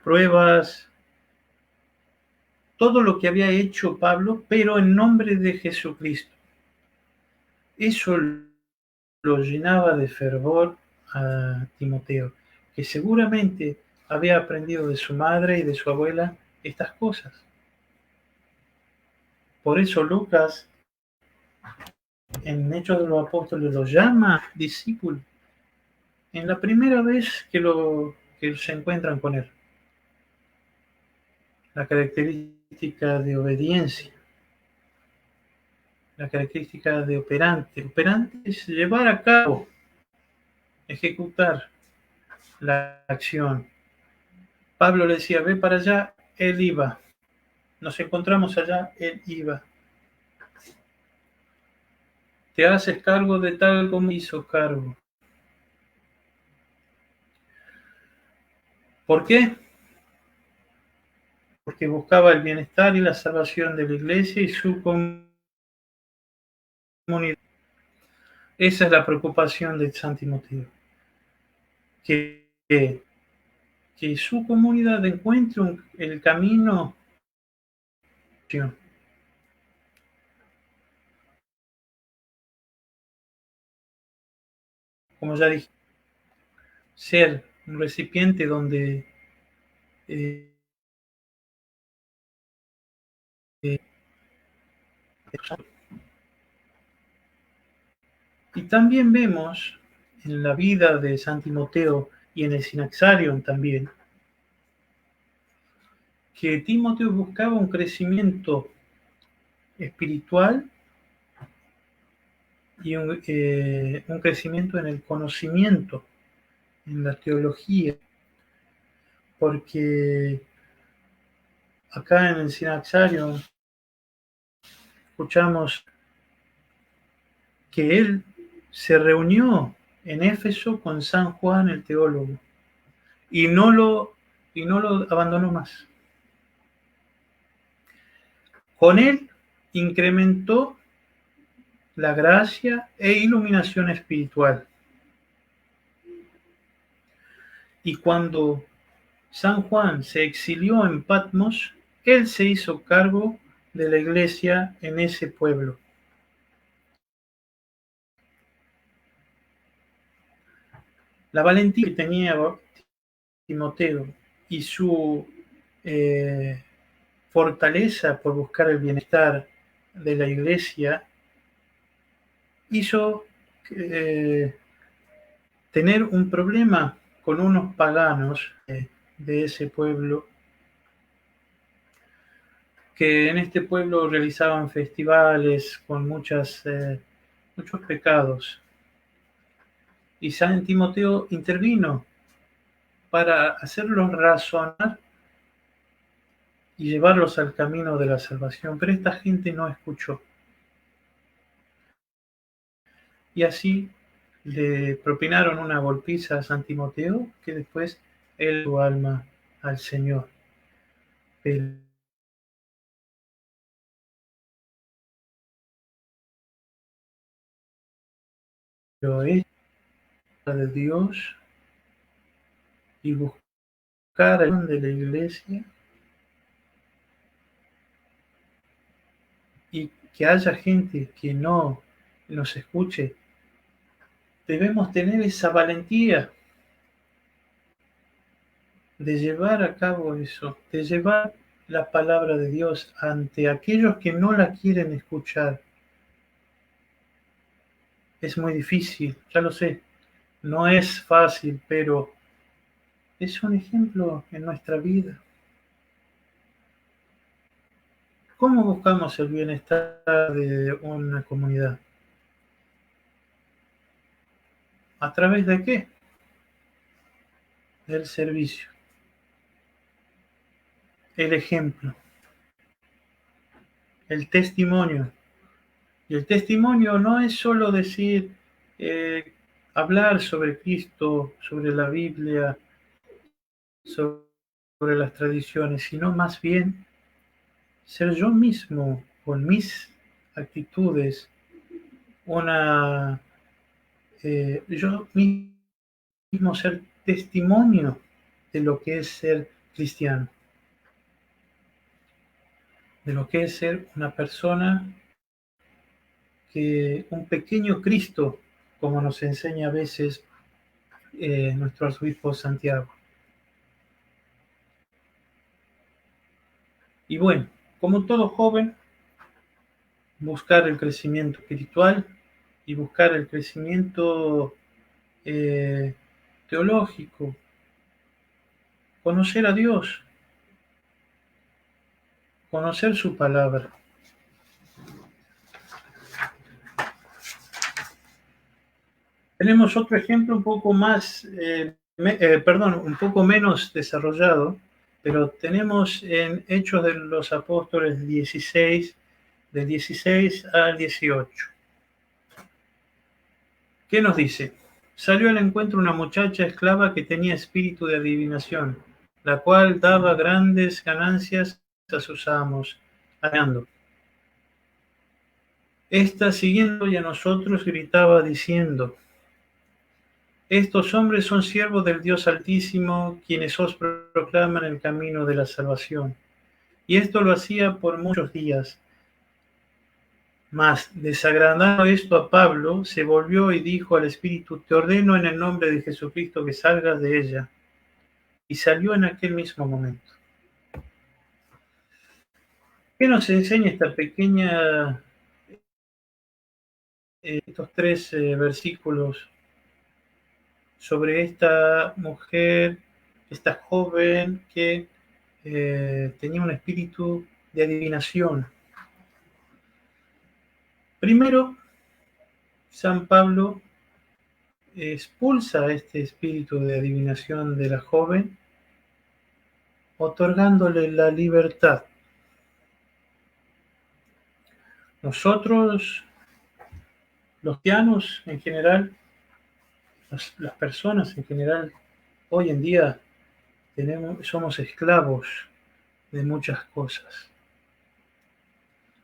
pruebas, todo lo que había hecho Pablo, pero en nombre de Jesucristo. Eso lo llenaba de fervor a Timoteo, que seguramente había aprendido de su madre y de su abuela estas cosas. Por eso Lucas, en Hechos de los Apóstoles, lo llama discípulo, en la primera vez que se encuentran con él. La característica de obediencia, la característica de operante. Operante es llevar a cabo, ejecutar la acción. Pablo le decía, ve para allá, él iba. Nos encontramos allá, él iba. Te haces cargo de tal como hizo cargo. ¿Por qué? Porque buscaba el bienestar y la salvación de la iglesia y su comunidad. Esa es la preocupación de San Timoteo. Que su comunidad encuentre el camino. Como ya dije, ser un recipiente donde eh, también vemos en la vida de San Timoteo y en el Synaxarion también, que Timoteo buscaba un crecimiento espiritual y un crecimiento en el conocimiento, en la teología, porque acá en el Synaxarion escuchamos que él se reunió en Éfeso con San Juan el teólogo y no lo abandonó más. Con él incrementó la gracia e iluminación espiritual. Y cuando San Juan se exilió en Patmos, él se hizo cargo de la iglesia en ese pueblo. La valentía que tenía Timoteo y su fortaleza por buscar el bienestar de la iglesia hizo tener un problema con unos paganos de ese pueblo, que en este pueblo realizaban festivales con muchos pecados. Y San Timoteo intervino para hacerlos razonar y llevarlos al camino de la salvación, pero esta gente no escuchó. Y así le propinaron una golpiza a San Timoteo, que después él su alma al Señor. Pero es de Dios y buscar el de la iglesia y que haya gente que no nos escuche. Debemos tener esa valentía de llevar a cabo eso, de llevar la palabra de Dios ante aquellos que no la quieren escuchar. Es muy difícil, ya lo sé, no es fácil, pero es un ejemplo en nuestra vida. ¿Cómo buscamos el bienestar de una comunidad? ¿A través de qué? Del servicio. El ejemplo. El testimonio. Y el testimonio no es solo decir, hablar sobre Cristo, sobre la Biblia, sobre las tradiciones, sino más bien ser yo mismo, con mis actitudes, yo mismo ser testimonio de lo que es ser cristiano, de lo que es ser una persona un pequeño Cristo, como nos enseña a veces nuestro arzobispo Santiago. Y bueno, como todo joven, buscar el crecimiento espiritual y buscar el crecimiento teológico, conocer a Dios, conocer su palabra. Tenemos otro ejemplo un poco más, un poco menos desarrollado, pero tenemos en Hechos de los Apóstoles 16, del 16 al 18. ¿Qué nos dice? Salió al encuentro una muchacha esclava que tenía espíritu de adivinación, la cual daba grandes ganancias a sus amos, ganando. Esta, siguiendo y a nosotros, gritaba diciendo: estos hombres son siervos del Dios Altísimo, quienes os proclaman el camino de la salvación. Y esto lo hacía por muchos días. Mas, desagradando esto a Pablo, se volvió y dijo al Espíritu: te ordeno en el nombre de Jesucristo que salgas de ella. Y salió en aquel mismo momento. ¿Qué nos enseña esta pequeña estos tres versículos sobre esta mujer, esta joven que tenía un espíritu de adivinación. Primero, San Pablo expulsa este espíritu de adivinación de la joven, otorgándole la libertad. Nosotros, los cristianos en general, las personas en general, hoy en día somos esclavos de muchas cosas.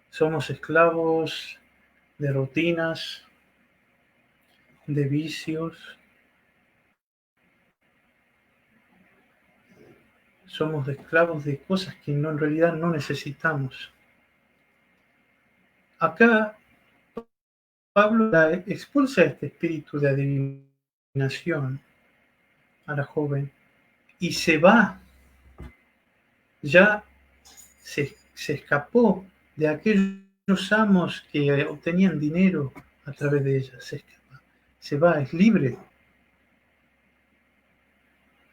Somos esclavos de rutinas, de vicios. Somos esclavos de cosas que en realidad no necesitamos. Acá Pablo expulsa este espíritu de adivinación a la joven y se va. Ya se escapó de aquellos amos que obtenían dinero a través de ella. Se va, es libre.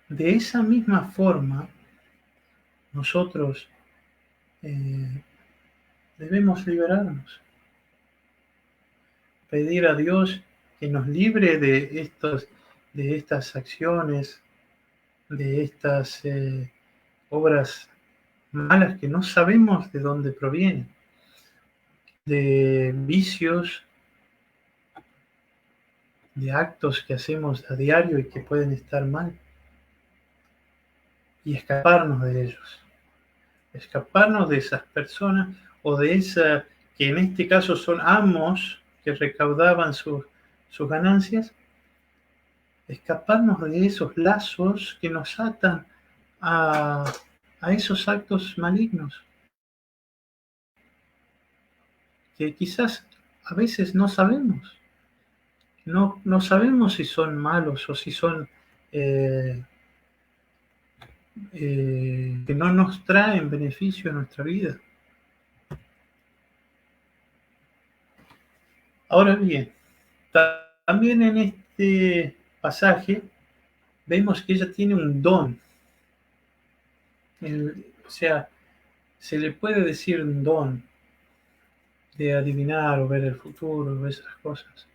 De esa misma forma, nosotros debemos liberarnos. Pedir a Dios que nos libre de estas acciones, de estas obras malas que no sabemos de dónde provienen, de vicios, de actos que hacemos a diario y que pueden estar mal, y escaparnos de ellos, escaparnos de esas personas o de esa que en este caso son amos que recaudaban sus ganancias, escaparnos de esos lazos que nos atan a esos actos malignos, que quizás a veces no sabemos. No sabemos si son malos o si son que no nos traen beneficio a nuestra vida. Ahora bien, también en este pasaje vemos que ella tiene un don. O sea, se le puede decir un don de adivinar o ver el futuro, o esas cosas.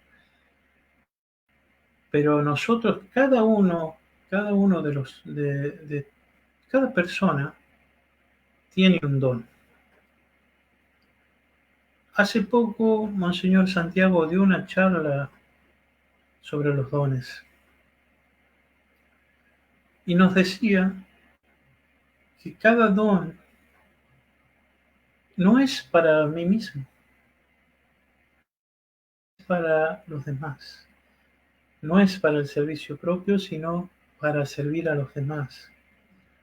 Pero nosotros, cada uno de cada persona tiene un don. Hace poco, Monseñor Santiago dio una charla sobre los dones y nos decía que cada don no es para mí mismo, es para los demás. No es para el servicio propio, sino para servir a los demás.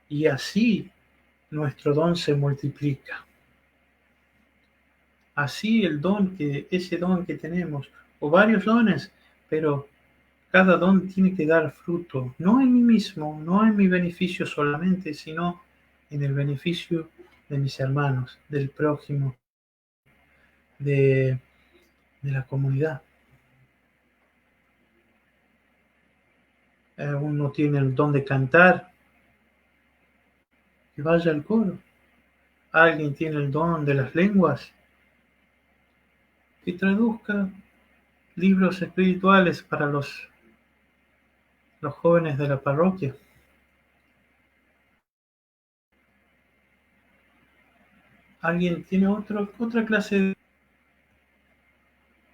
Y así nuestro don se multiplica. Así ese don que tenemos, o varios dones, pero cada don tiene que dar fruto, no en mí mismo, no en mi beneficio solamente, sino en el beneficio de mis hermanos, del prójimo, de la comunidad. Uno tiene el don de cantar, que vaya al coro. Alguien tiene el don de las lenguas, que traduzca libros espirituales para los jóvenes de la parroquia. Alguien tiene otra clase de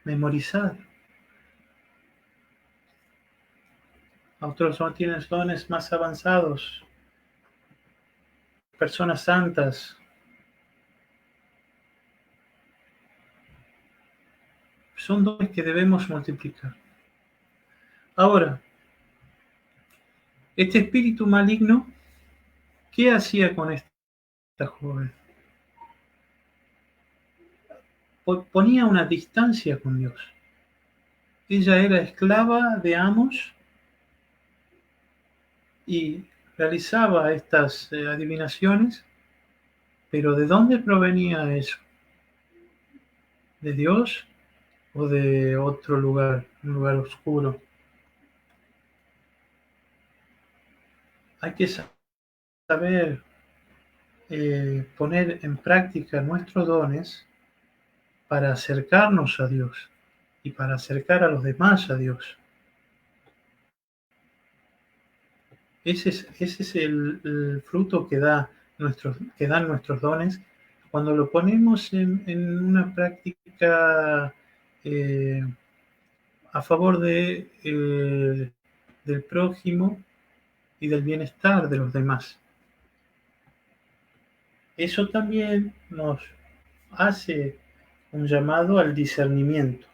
memorizar. Otros tienen dones más avanzados. Personas santas. Son dones que debemos multiplicar. Ahora, este espíritu maligno, ¿qué hacía con esta joven? Ponía una distancia con Dios. Ella era esclava de amos y realizaba estas adivinaciones, pero ¿de dónde provenía eso? ¿De Dios o de otro lugar, un lugar oscuro. Hay que saber poner en práctica nuestros dones para acercarnos a Dios y para acercar a los demás a Dios. Ese es el fruto que que dan nuestros dones cuando lo ponemos en una práctica eh, a favor del prójimo y del bienestar de los demás. Eso también nos hace un llamado al discernimiento.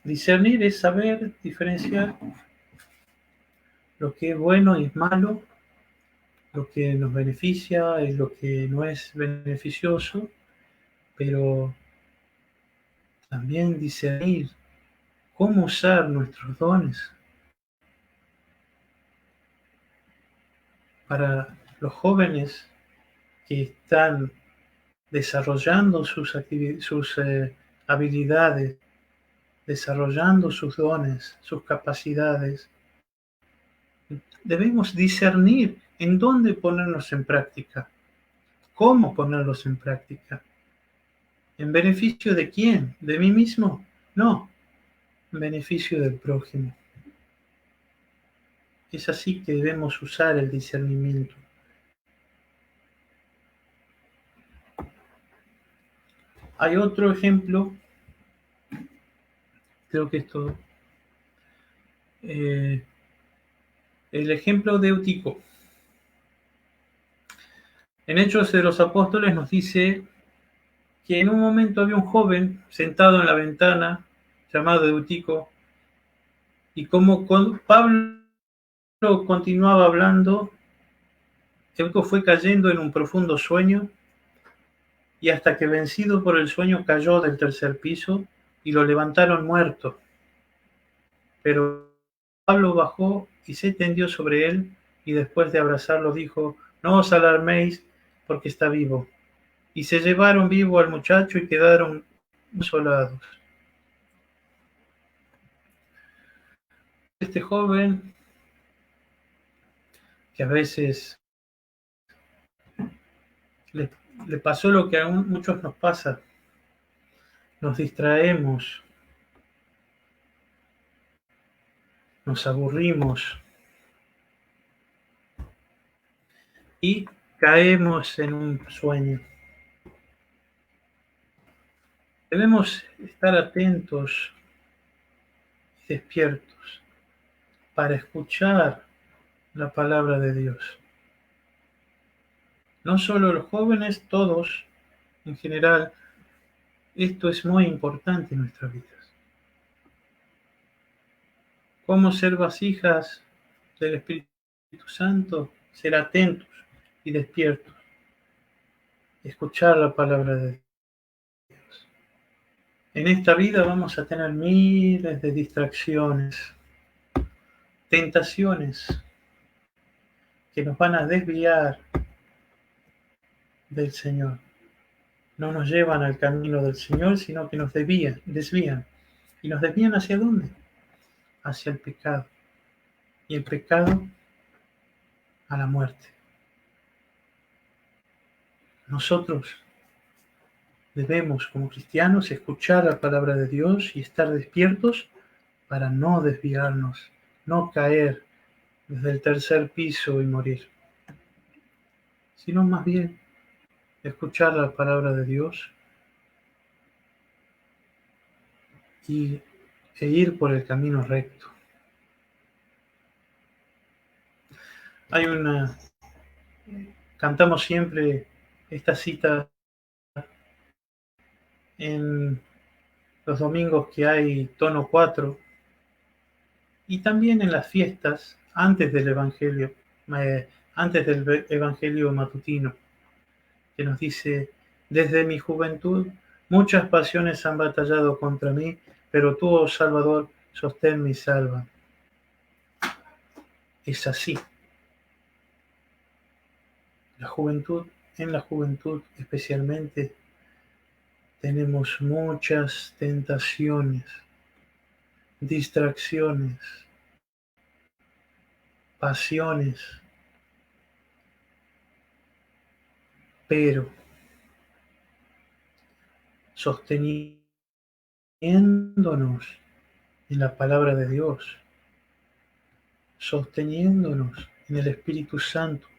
Discernir es saber diferenciar lo que es bueno y es malo, lo que nos beneficia y lo que no es beneficioso, pero también discernir cómo usar nuestros dones. Para los jóvenes que están desarrollando sus habilidades, desarrollando sus dones, sus capacidades, debemos discernir en dónde ponerlos en práctica, cómo ponerlos en práctica. ¿En beneficio de quién? ¿De mí mismo? No, en beneficio del prójimo. Es así que debemos usar el discernimiento. Hay otro ejemplo, creo que esto, el ejemplo de Eutico. En Hechos de los Apóstoles nos dice que en un momento había un joven sentado en la ventana llamado Eutico, y como Pablo continuaba hablando, Eutico fue cayendo en un profundo sueño, y hasta que vencido por el sueño cayó del tercer piso y lo levantaron muerto. Pero Pablo bajó y se tendió sobre él, y después de abrazarlo dijo: no os alarméis, porque está vivo. Y se llevaron vivo al muchacho y quedaron desolados. Este joven, que a veces le pasó lo que a muchos nos pasa, nos distraemos, nos aburrimos y caemos en un sueño. Debemos estar atentos y despiertos para escuchar la palabra de Dios. No solo los jóvenes, todos en general, esto es muy importante en nuestras vidas. ¿Cómo ser vasijas del Espíritu Santo? Ser atentos y despiertos. Escuchar la palabra de Dios. En esta vida vamos a tener miles de distracciones, tentaciones que nos van a desviar del Señor. No nos llevan al camino del Señor, sino que nos desvían. ¿Y nos desvían hacia dónde? Hacia el pecado. Y el pecado a la muerte. Nosotros debemos, como cristianos, escuchar la palabra de Dios y estar despiertos para no desviarnos, no caer desde el tercer piso y morir, sino más bien escuchar la palabra de Dios e ir por el camino recto. Cantamos siempre esta cita en los domingos que hay tono 4 y también en las fiestas antes del Evangelio matutino, que nos dice: desde mi juventud muchas pasiones han batallado contra mí, pero tú, oh Salvador, sosténme y salva. Es así. En la juventud especialmente, tenemos muchas tentaciones, distracciones, pasiones, pero sosteniéndonos en la palabra de Dios, sosteniéndonos en el Espíritu Santo,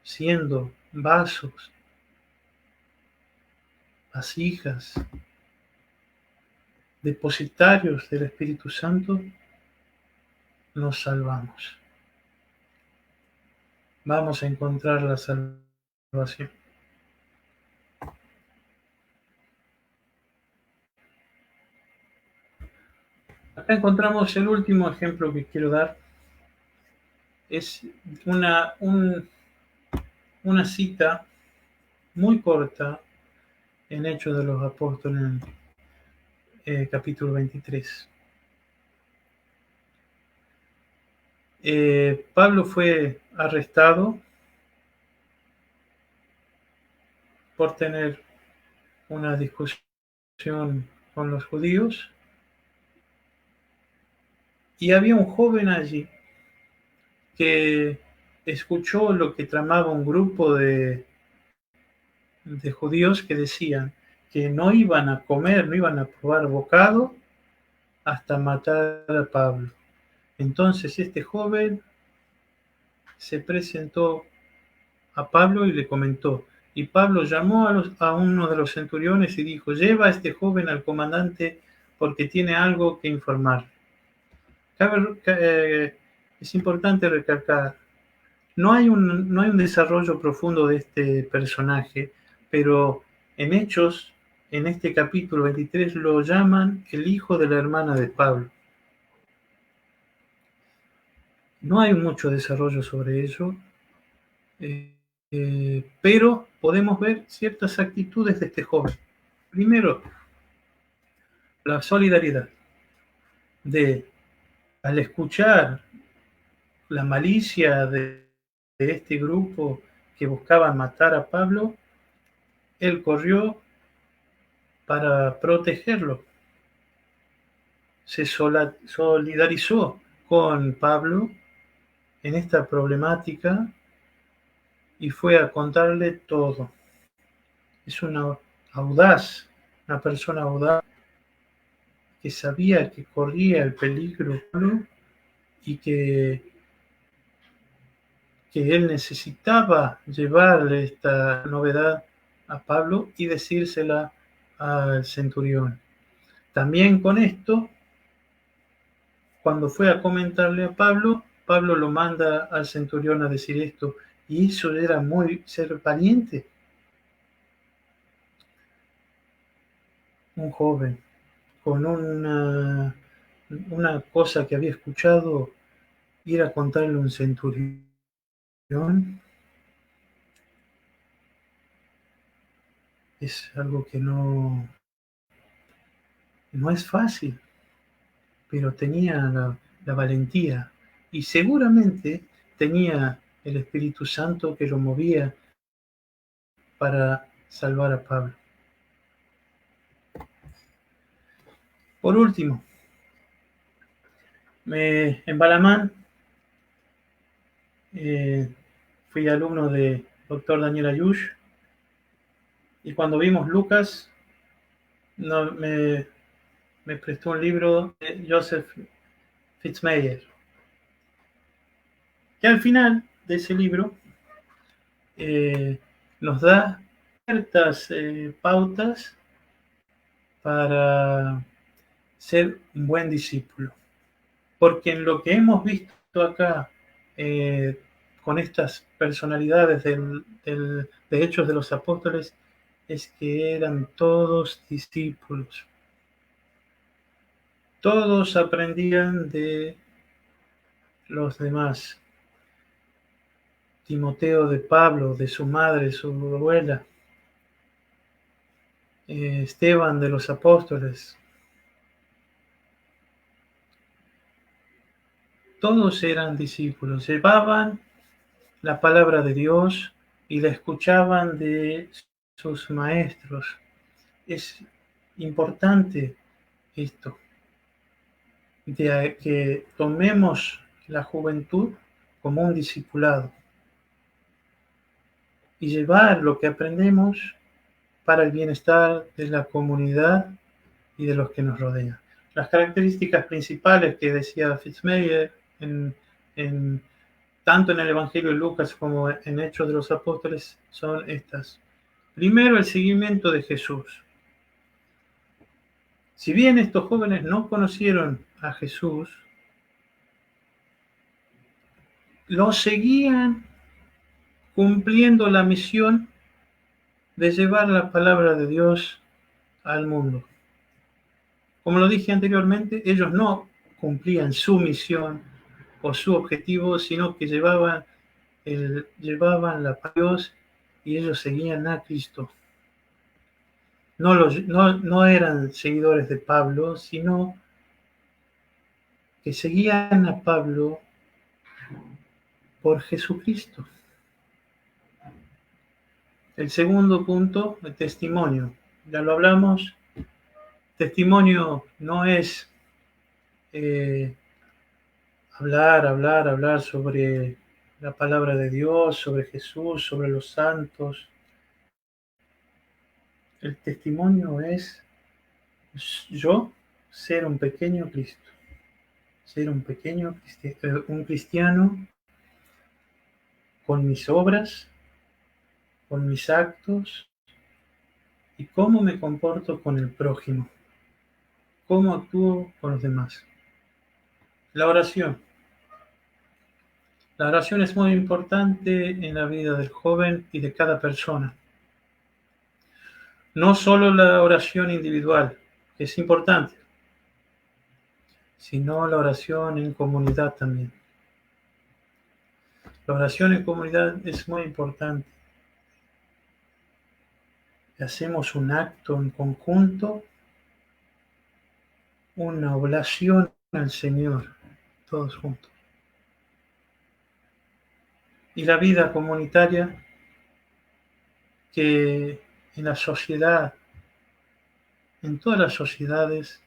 siendo vasos, vasijas, depositarios del Espíritu Santo, nos salvamos. Vamos a encontrar la salvación. Acá encontramos el último ejemplo que quiero dar. Es una cita muy corta en Hechos de los Apóstoles, capítulo 23. Pablo fue arrestado por tener una discusión con los judíos, y había un joven allí que escuchó lo que tramaba un grupo de judíos que decían que no iban a comer, no iban a probar bocado hasta matar a Pablo. Entonces este joven se presentó a Pablo y le comentó, y Pablo llamó a uno de los centuriones y dijo, lleva a este joven al comandante porque tiene algo que informar. Es importante recalcar, no hay un desarrollo profundo de este personaje, pero en Hechos, en este capítulo 23, lo llaman el hijo de la hermana de Pablo. No hay mucho desarrollo sobre ello, pero podemos ver ciertas actitudes de este joven. Primero, la solidaridad al escuchar la malicia de este grupo que buscaban matar a Pablo, él corrió para protegerlo. Se solidarizó con Pablo en esta problemática y fue a contarle todo. Es una persona audaz que sabía que corría el peligro y que él necesitaba llevarle esta novedad a Pablo y decírsela al centurión. También con esto, cuando fue a comentarle a Pablo, Pablo lo manda al centurión a decir esto, y eso era ser valiente. Un joven con una cosa que había escuchado, ir a contarle a un centurión, es algo que no es fácil, pero tenía la valentía y seguramente tenía el Espíritu Santo que lo movía para salvar a Pablo. Por último, en Balamán fui alumno de Dr. Daniel Ayush, y cuando vimos Lucas, me prestó un libro de Joseph Fitzmayer, que al final de ese libro nos da ciertas pautas para ser un buen discípulo. Porque en lo que hemos visto acá con estas personalidades de Hechos de los Apóstoles, es que eran todos discípulos. Todos aprendían de los demás. Timoteo de Pablo, de su madre, su abuela. Esteban de los apóstoles. Todos eran discípulos, llevaban la palabra de Dios y la escuchaban de sus maestros. Es importante esto, de que tomemos la juventud como un discipulado y llevar lo que aprendemos para el bienestar de la comunidad y de los que nos rodean. Las características principales que decía Fitzmayer, tanto en el Evangelio de Lucas como en Hechos de los Apóstoles, son estas. Primero, el seguimiento de Jesús. Si bien estos jóvenes no conocieron a Jesús, lo seguían cumpliendo la misión de llevar la palabra de Dios al mundo. Como lo dije anteriormente, ellos no cumplían su misión o su objetivo, sino que llevaban la palabra de Dios y ellos seguían a Cristo. No eran seguidores de Pablo, sino que seguían a Pablo por Jesucristo. El segundo punto, el testimonio. Ya lo hablamos. Testimonio no es hablar sobre la palabra de Dios, sobre Jesús, sobre los santos. El testimonio es yo ser un pequeño Cristo, ser un cristiano con mis obras, con mis actos y cómo me comporto con el prójimo, cómo actúo con los demás. La oración. La oración es muy importante en la vida del joven y de cada persona. No solo la oración individual, que es importante, sino la oración en comunidad también. La oración en comunidad es muy importante. Hacemos un acto en conjunto, una oblación al Señor, todos juntos. Y la vida comunitaria, que en la sociedad, en todas las sociedades,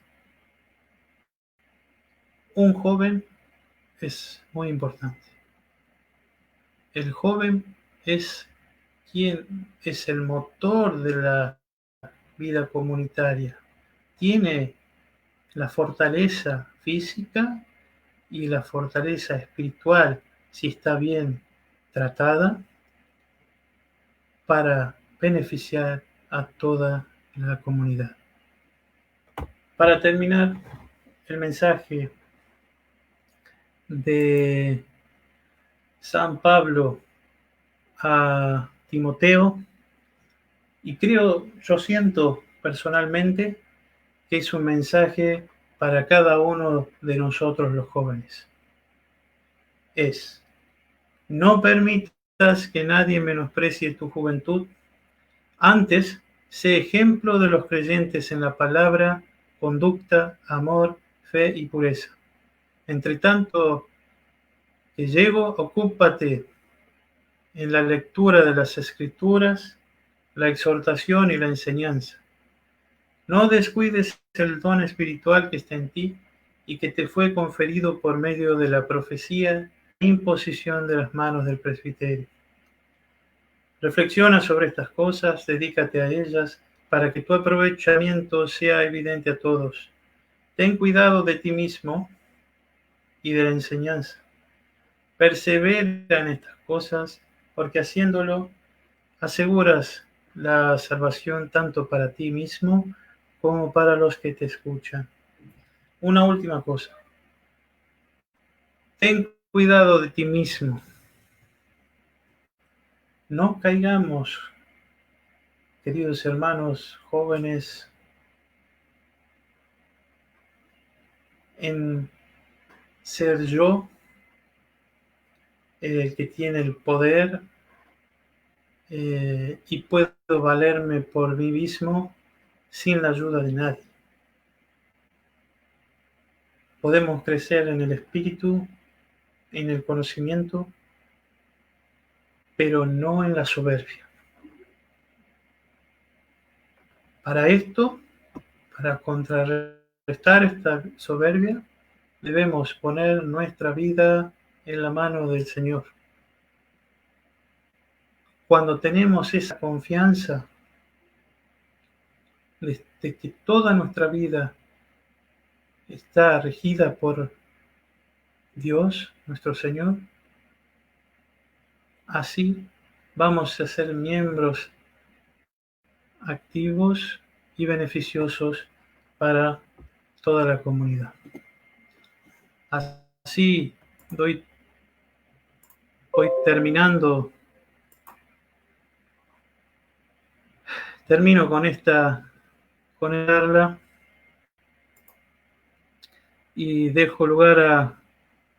un joven es muy importante. El joven es quien es el motor de la vida comunitaria. Tiene la fortaleza física y la fortaleza espiritual, si está bien tratada, para beneficiar a toda la comunidad. Para terminar, el mensaje de San Pablo a Timoteo, y yo siento personalmente que es un mensaje para cada uno de nosotros los jóvenes. Es: no permitas que nadie menosprecie tu juventud. Antes, sé ejemplo de los creyentes en la palabra, conducta, amor, fe y pureza. Entre tanto que llego, ocúpate en la lectura de las Escrituras, la exhortación y la enseñanza. No descuides el don espiritual que está en ti y que te fue conferido por medio de la profecía e imposición de las manos del presbiterio. Reflexiona sobre estas cosas, dedícate a ellas, para que tu aprovechamiento sea evidente a todos. Ten cuidado de ti mismo y de la enseñanza. Persevera en estas cosas, porque haciéndolo aseguras la salvación tanto para ti mismo como para los que te escuchan. Una última cosa. Ten cuidado de ti mismo. No caigamos, queridos hermanos jóvenes, en ser yo el que tiene el poder y puedo valerme por mí mismo sin la ayuda de nadie. Podemos crecer en el espíritu, en el conocimiento, pero no en la soberbia. Para esto, para contrarrestar esta soberbia, debemos poner nuestra vida en la mano del Señor. Cuando tenemos esa confianza de que toda nuestra vida está regida por Dios, nuestro Señor, así vamos a ser miembros activos y beneficiosos para toda la comunidad. Así voy termino con esta charla y dejo lugar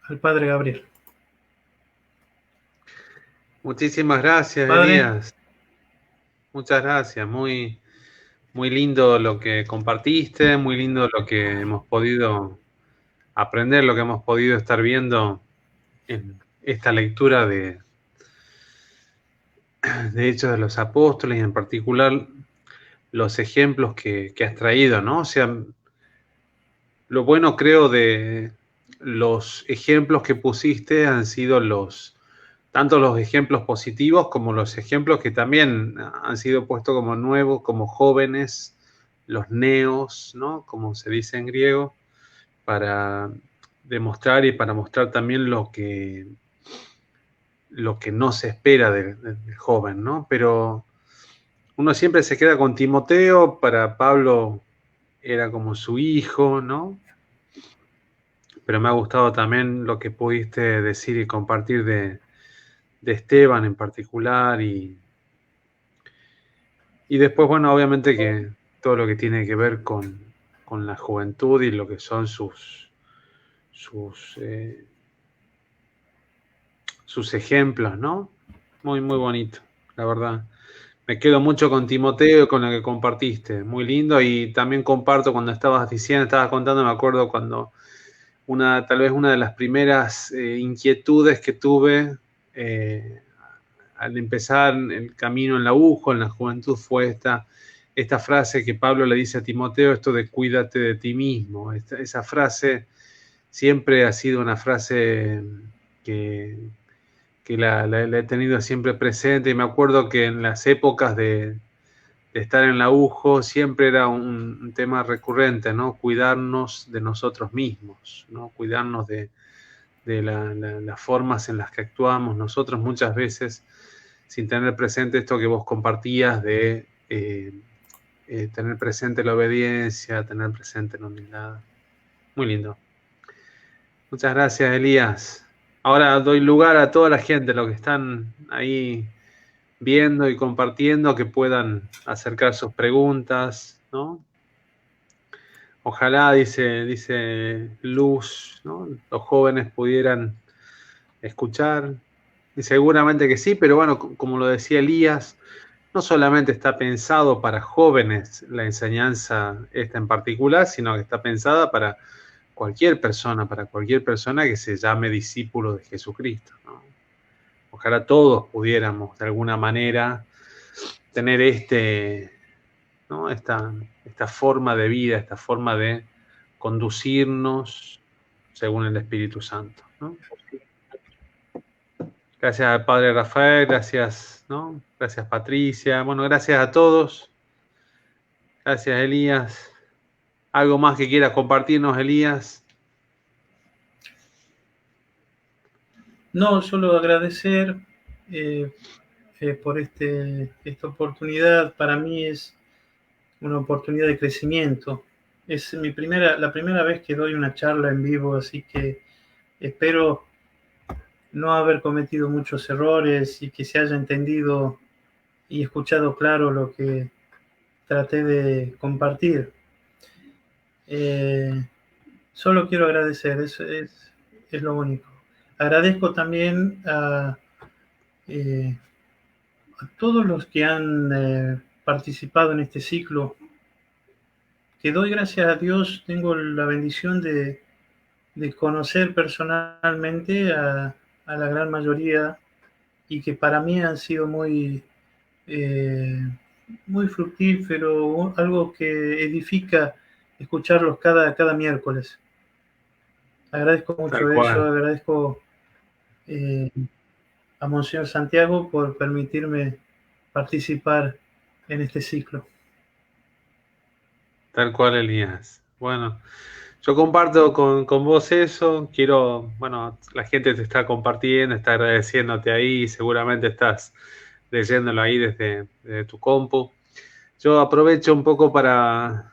al Padre Gabriel. Muchísimas gracias, Padre. Elías. Muchas gracias. Muy, muy lindo lo que compartiste, muy lindo lo que hemos podido aprender, lo que hemos podido estar viendo en esta lectura de Hechos de los Apóstoles y en particular los ejemplos que has traído, ¿no? O sea, lo bueno creo de los ejemplos que pusiste han sido tanto los ejemplos positivos como los ejemplos que también han sido puestos como nuevos, como jóvenes, los neos, ¿no? Como se dice en griego, para demostrar y para mostrar también lo que no se espera del joven, ¿no? Pero uno siempre se queda con Timoteo, para Pablo era como su hijo, ¿no? Pero me ha gustado también lo que pudiste decir y compartir de Esteban en particular y después, bueno, obviamente que todo lo que tiene que ver con la juventud y lo que son sus ejemplos, ¿no? Muy, muy bonito, la verdad. Me quedo mucho con Timoteo y con lo que compartiste, muy lindo, y también comparto cuando estabas contando, me acuerdo cuando tal vez una de las primeras inquietudes que tuve al empezar el camino en la UJO, en la juventud, fue esta frase que Pablo le dice a Timoteo, esto de cuídate de ti mismo. Esa frase siempre ha sido una frase que la he tenido siempre presente, y me acuerdo que en las épocas de estar en la UJO siempre era un tema recurrente, ¿no? Cuidarnos de nosotros mismos, ¿no? Cuidarnos de las formas en las que actuamos nosotros muchas veces sin tener presente esto que vos compartías de tener presente la obediencia, tener presente la humildad. Muy lindo. Muchas gracias, Elías. Ahora doy lugar a toda la gente, los que están ahí viendo y compartiendo, que puedan acercar sus preguntas, ¿no? Ojalá, dice Luz, ¿no? Los jóvenes pudieran escuchar, y seguramente que sí, pero bueno, como lo decía Elías, no solamente está pensado para jóvenes la enseñanza esta en particular, sino que está pensada para cualquier persona que se llame discípulo de Jesucristo, ¿no? Ojalá todos pudiéramos de alguna manera tener ¿no? esta forma de vida, esta forma de conducirnos según el Espíritu Santo, ¿no? Gracias al Padre Rafael, gracias, ¿no? Gracias Patricia, bueno, gracias a todos. Gracias, Elías. ¿Algo más que quieras compartirnos, Elías? No, solo agradecer por esta oportunidad. Para mí es una oportunidad de crecimiento. Es la primera vez que doy una charla en vivo, así que espero no haber cometido muchos errores y que se haya entendido y escuchado claro lo que traté de compartir. Solo quiero agradecer, eso es lo único. Agradezco también a todos los que han participado en este ciclo, que doy gracias a Dios, tengo la bendición de conocer personalmente a la gran mayoría, y que para mí han sido muy muy fructífero, algo que edifica escucharlos cada miércoles. Agradezco Tal mucho eso, cual, agradezco eh, a Monseñor Santiago por permitirme participar en este ciclo. tal cual, Elías. Bueno, yo comparto con vos eso. Quiero, bueno, la gente te está compartiendo, está agradeciéndote ahí, seguramente estás leyéndolo ahí desde tu compu. Yo aprovecho un poco para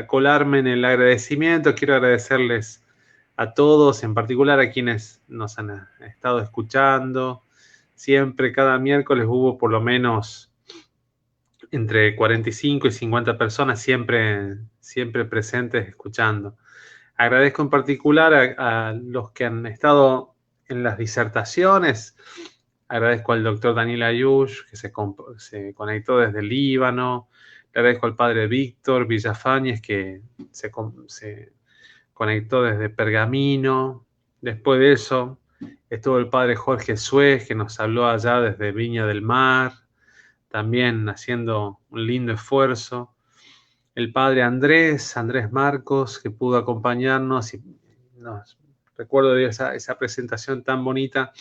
colarme en el agradecimiento. Quiero agradecerles a todos, en particular a quienes nos han estado escuchando. Siempre, cada miércoles hubo por lo menos entre 45 y 50 personas siempre presentes escuchando. Agradezco en particular a los que han estado en las disertaciones. Agradezco al doctor Daniel Ayush, que se conectó desde el Líbano. Le agradezco al padre Víctor Villafañez, que se conectó desde Pergamino. Después de eso, estuvo el padre Jorge Suez, que nos habló allá desde Viña del Mar, también haciendo un lindo esfuerzo. El padre Andrés Marcos, que pudo acompañarnos y recuerdo de esa presentación tan bonita,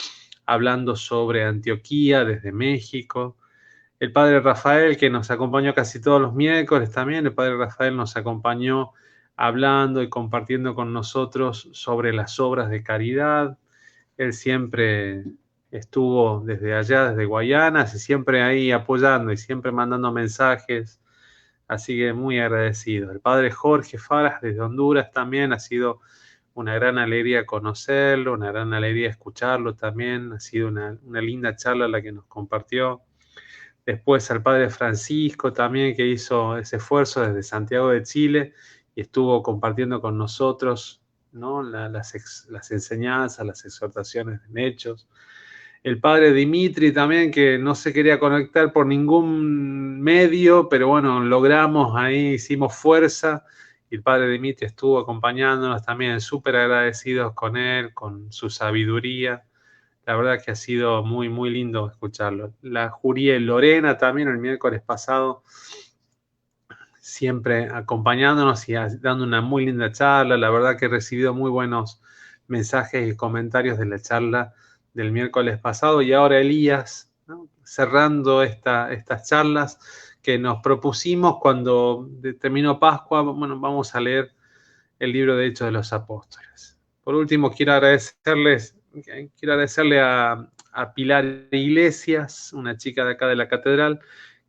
hablando sobre Antioquía desde México. El padre Rafael, que nos acompañó casi todos los miércoles también, el padre Rafael nos acompañó hablando y compartiendo con nosotros sobre las obras de caridad. Él siempre estuvo desde allá, desde Guayanas, y siempre ahí apoyando y siempre mandando mensajes. Así que muy agradecido. El padre Jorge Faras desde Honduras también ha sido una gran alegría conocerlo, una gran alegría escucharlo también. Ha sido una linda charla la que nos compartió. Después al padre Francisco también, que hizo ese esfuerzo desde Santiago de Chile y estuvo compartiendo con nosotros, ¿no? las enseñanzas, las exhortaciones en hechos. El padre Dimitri también, que no se quería conectar por ningún medio, pero bueno, logramos ahí, hicimos fuerza. Y el padre Dimitri estuvo acompañándonos también, súper agradecidos con él, con su sabiduría. La verdad que ha sido muy, muy lindo escucharlo. La Juriel Lorena también el miércoles pasado, siempre acompañándonos y dando una muy linda charla. La verdad que he recibido muy buenos mensajes y comentarios de la charla del miércoles pasado. Y ahora Elías, ¿no? Cerrando estas charlas que nos propusimos cuando terminó Pascua. Bueno, vamos a leer el libro de Hechos de los Apóstoles. Por último, quiero agradecerle a Pilar Iglesias, una chica de acá de la catedral,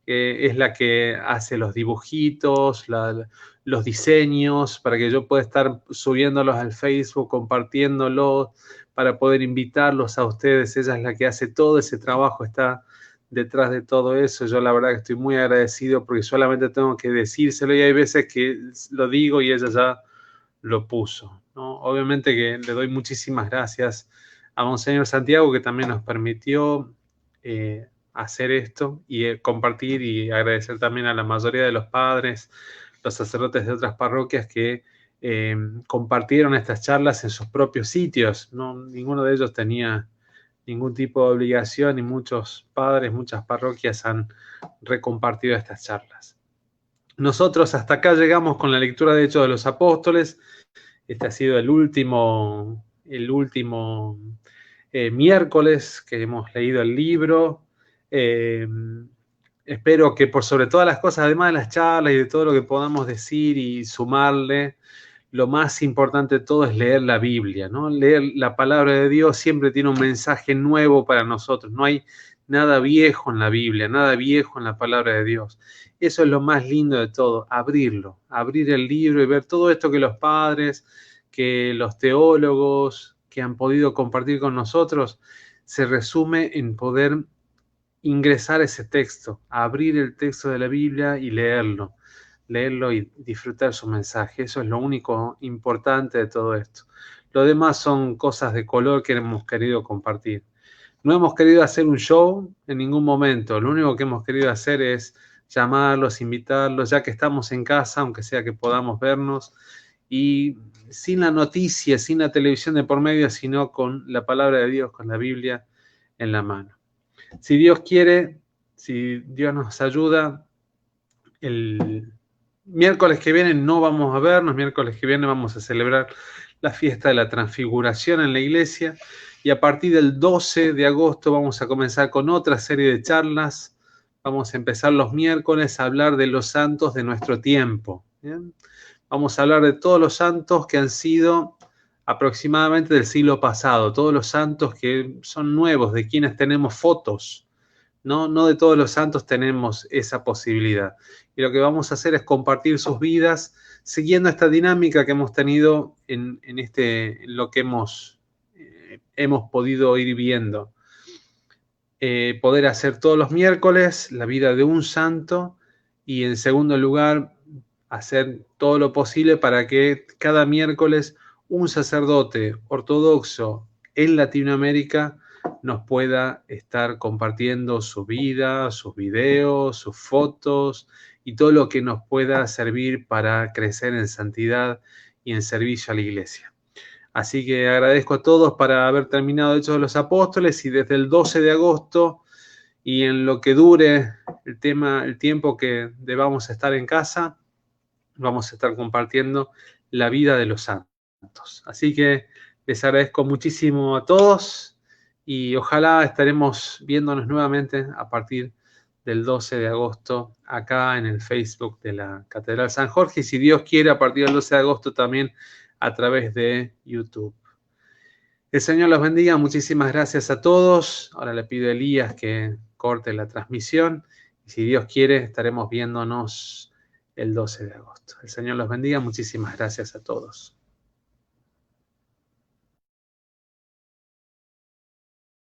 que es la que hace los dibujitos, los diseños, para que yo pueda estar subiéndolos al Facebook, compartiéndolos, para poder invitarlos a ustedes. Ella es la que hace todo ese trabajo, está detrás de todo eso. Yo la verdad que estoy muy agradecido porque solamente tengo que decírselo y hay veces que lo digo y ella ya lo puso, ¿no? Obviamente que le doy muchísimas gracias a Monseñor Santiago, que también nos permitió hacer esto y compartir, y agradecer también a la mayoría de los padres, los sacerdotes de otras parroquias que compartieron estas charlas en sus propios sitios, ¿no? Ninguno de ellos tenía ningún tipo de obligación y muchos padres, muchas parroquias han recompartido estas charlas. Nosotros hasta acá llegamos con la lectura de Hechos de los Apóstoles. Este ha sido el último miércoles que hemos leído el libro. Espero que por sobre todas las cosas, además de las charlas y de todo lo que podamos decir y sumarle, lo más importante de todo es leer la Biblia, ¿no? Leer la palabra de Dios siempre tiene un mensaje nuevo para nosotros. No hay nada viejo en la Biblia, nada viejo en la palabra de Dios. Eso es lo más lindo de todo, abrirlo, abrir el libro y ver todo esto que los padres, que los teólogos que han podido compartir con nosotros, se resume en poder ingresar ese texto, abrir el texto de la Biblia y leerlo y disfrutar su mensaje. Eso es lo único importante de todo esto. Lo demás son cosas de color que hemos querido compartir. No hemos querido hacer un show en ningún momento. Lo único que hemos querido hacer es llamarlos, invitarlos, ya que estamos en casa, aunque sea que podamos vernos, y sin la noticia, sin la televisión de por medio, sino con la palabra de Dios, con la Biblia en la mano. Si Dios quiere, si Dios nos ayuda, el miércoles que viene no vamos a vernos, miércoles que viene vamos a celebrar la fiesta de la Transfiguración en la iglesia y a partir del 12 de agosto vamos a comenzar con otra serie de charlas. Vamos a empezar los miércoles a hablar de los santos de nuestro tiempo. ¿Bien? Vamos a hablar de todos los santos que han sido aproximadamente del siglo pasado, todos los santos que son nuevos, de quienes tenemos fotos. No de todos los santos tenemos esa posibilidad. Y lo que vamos a hacer es compartir sus vidas siguiendo esta dinámica que hemos tenido en lo que hemos podido ir viendo. Poder hacer todos los miércoles la vida de un santo y en segundo lugar hacer todo lo posible para que cada miércoles un sacerdote ortodoxo en Latinoamérica nos pueda estar compartiendo su vida, sus videos, sus fotos y todo lo que nos pueda servir para crecer en santidad y en servicio a la iglesia. Así que agradezco a todos para haber terminado Hechos de los Apóstoles y desde el 12 de agosto y en lo que dure el tiempo que debamos estar en casa, vamos a estar compartiendo la vida de los santos. Así que les agradezco muchísimo a todos y ojalá estaremos viéndonos nuevamente a partir del 12 de agosto acá en el Facebook de la Catedral San Jorge y si Dios quiere a partir del 12 de agosto también a través de YouTube. El Señor los bendiga, muchísimas gracias a todos. Ahora le pido a Elías que corte la transmisión y si Dios quiere estaremos viéndonos el 12 de agosto. El Señor los bendiga, muchísimas gracias a todos.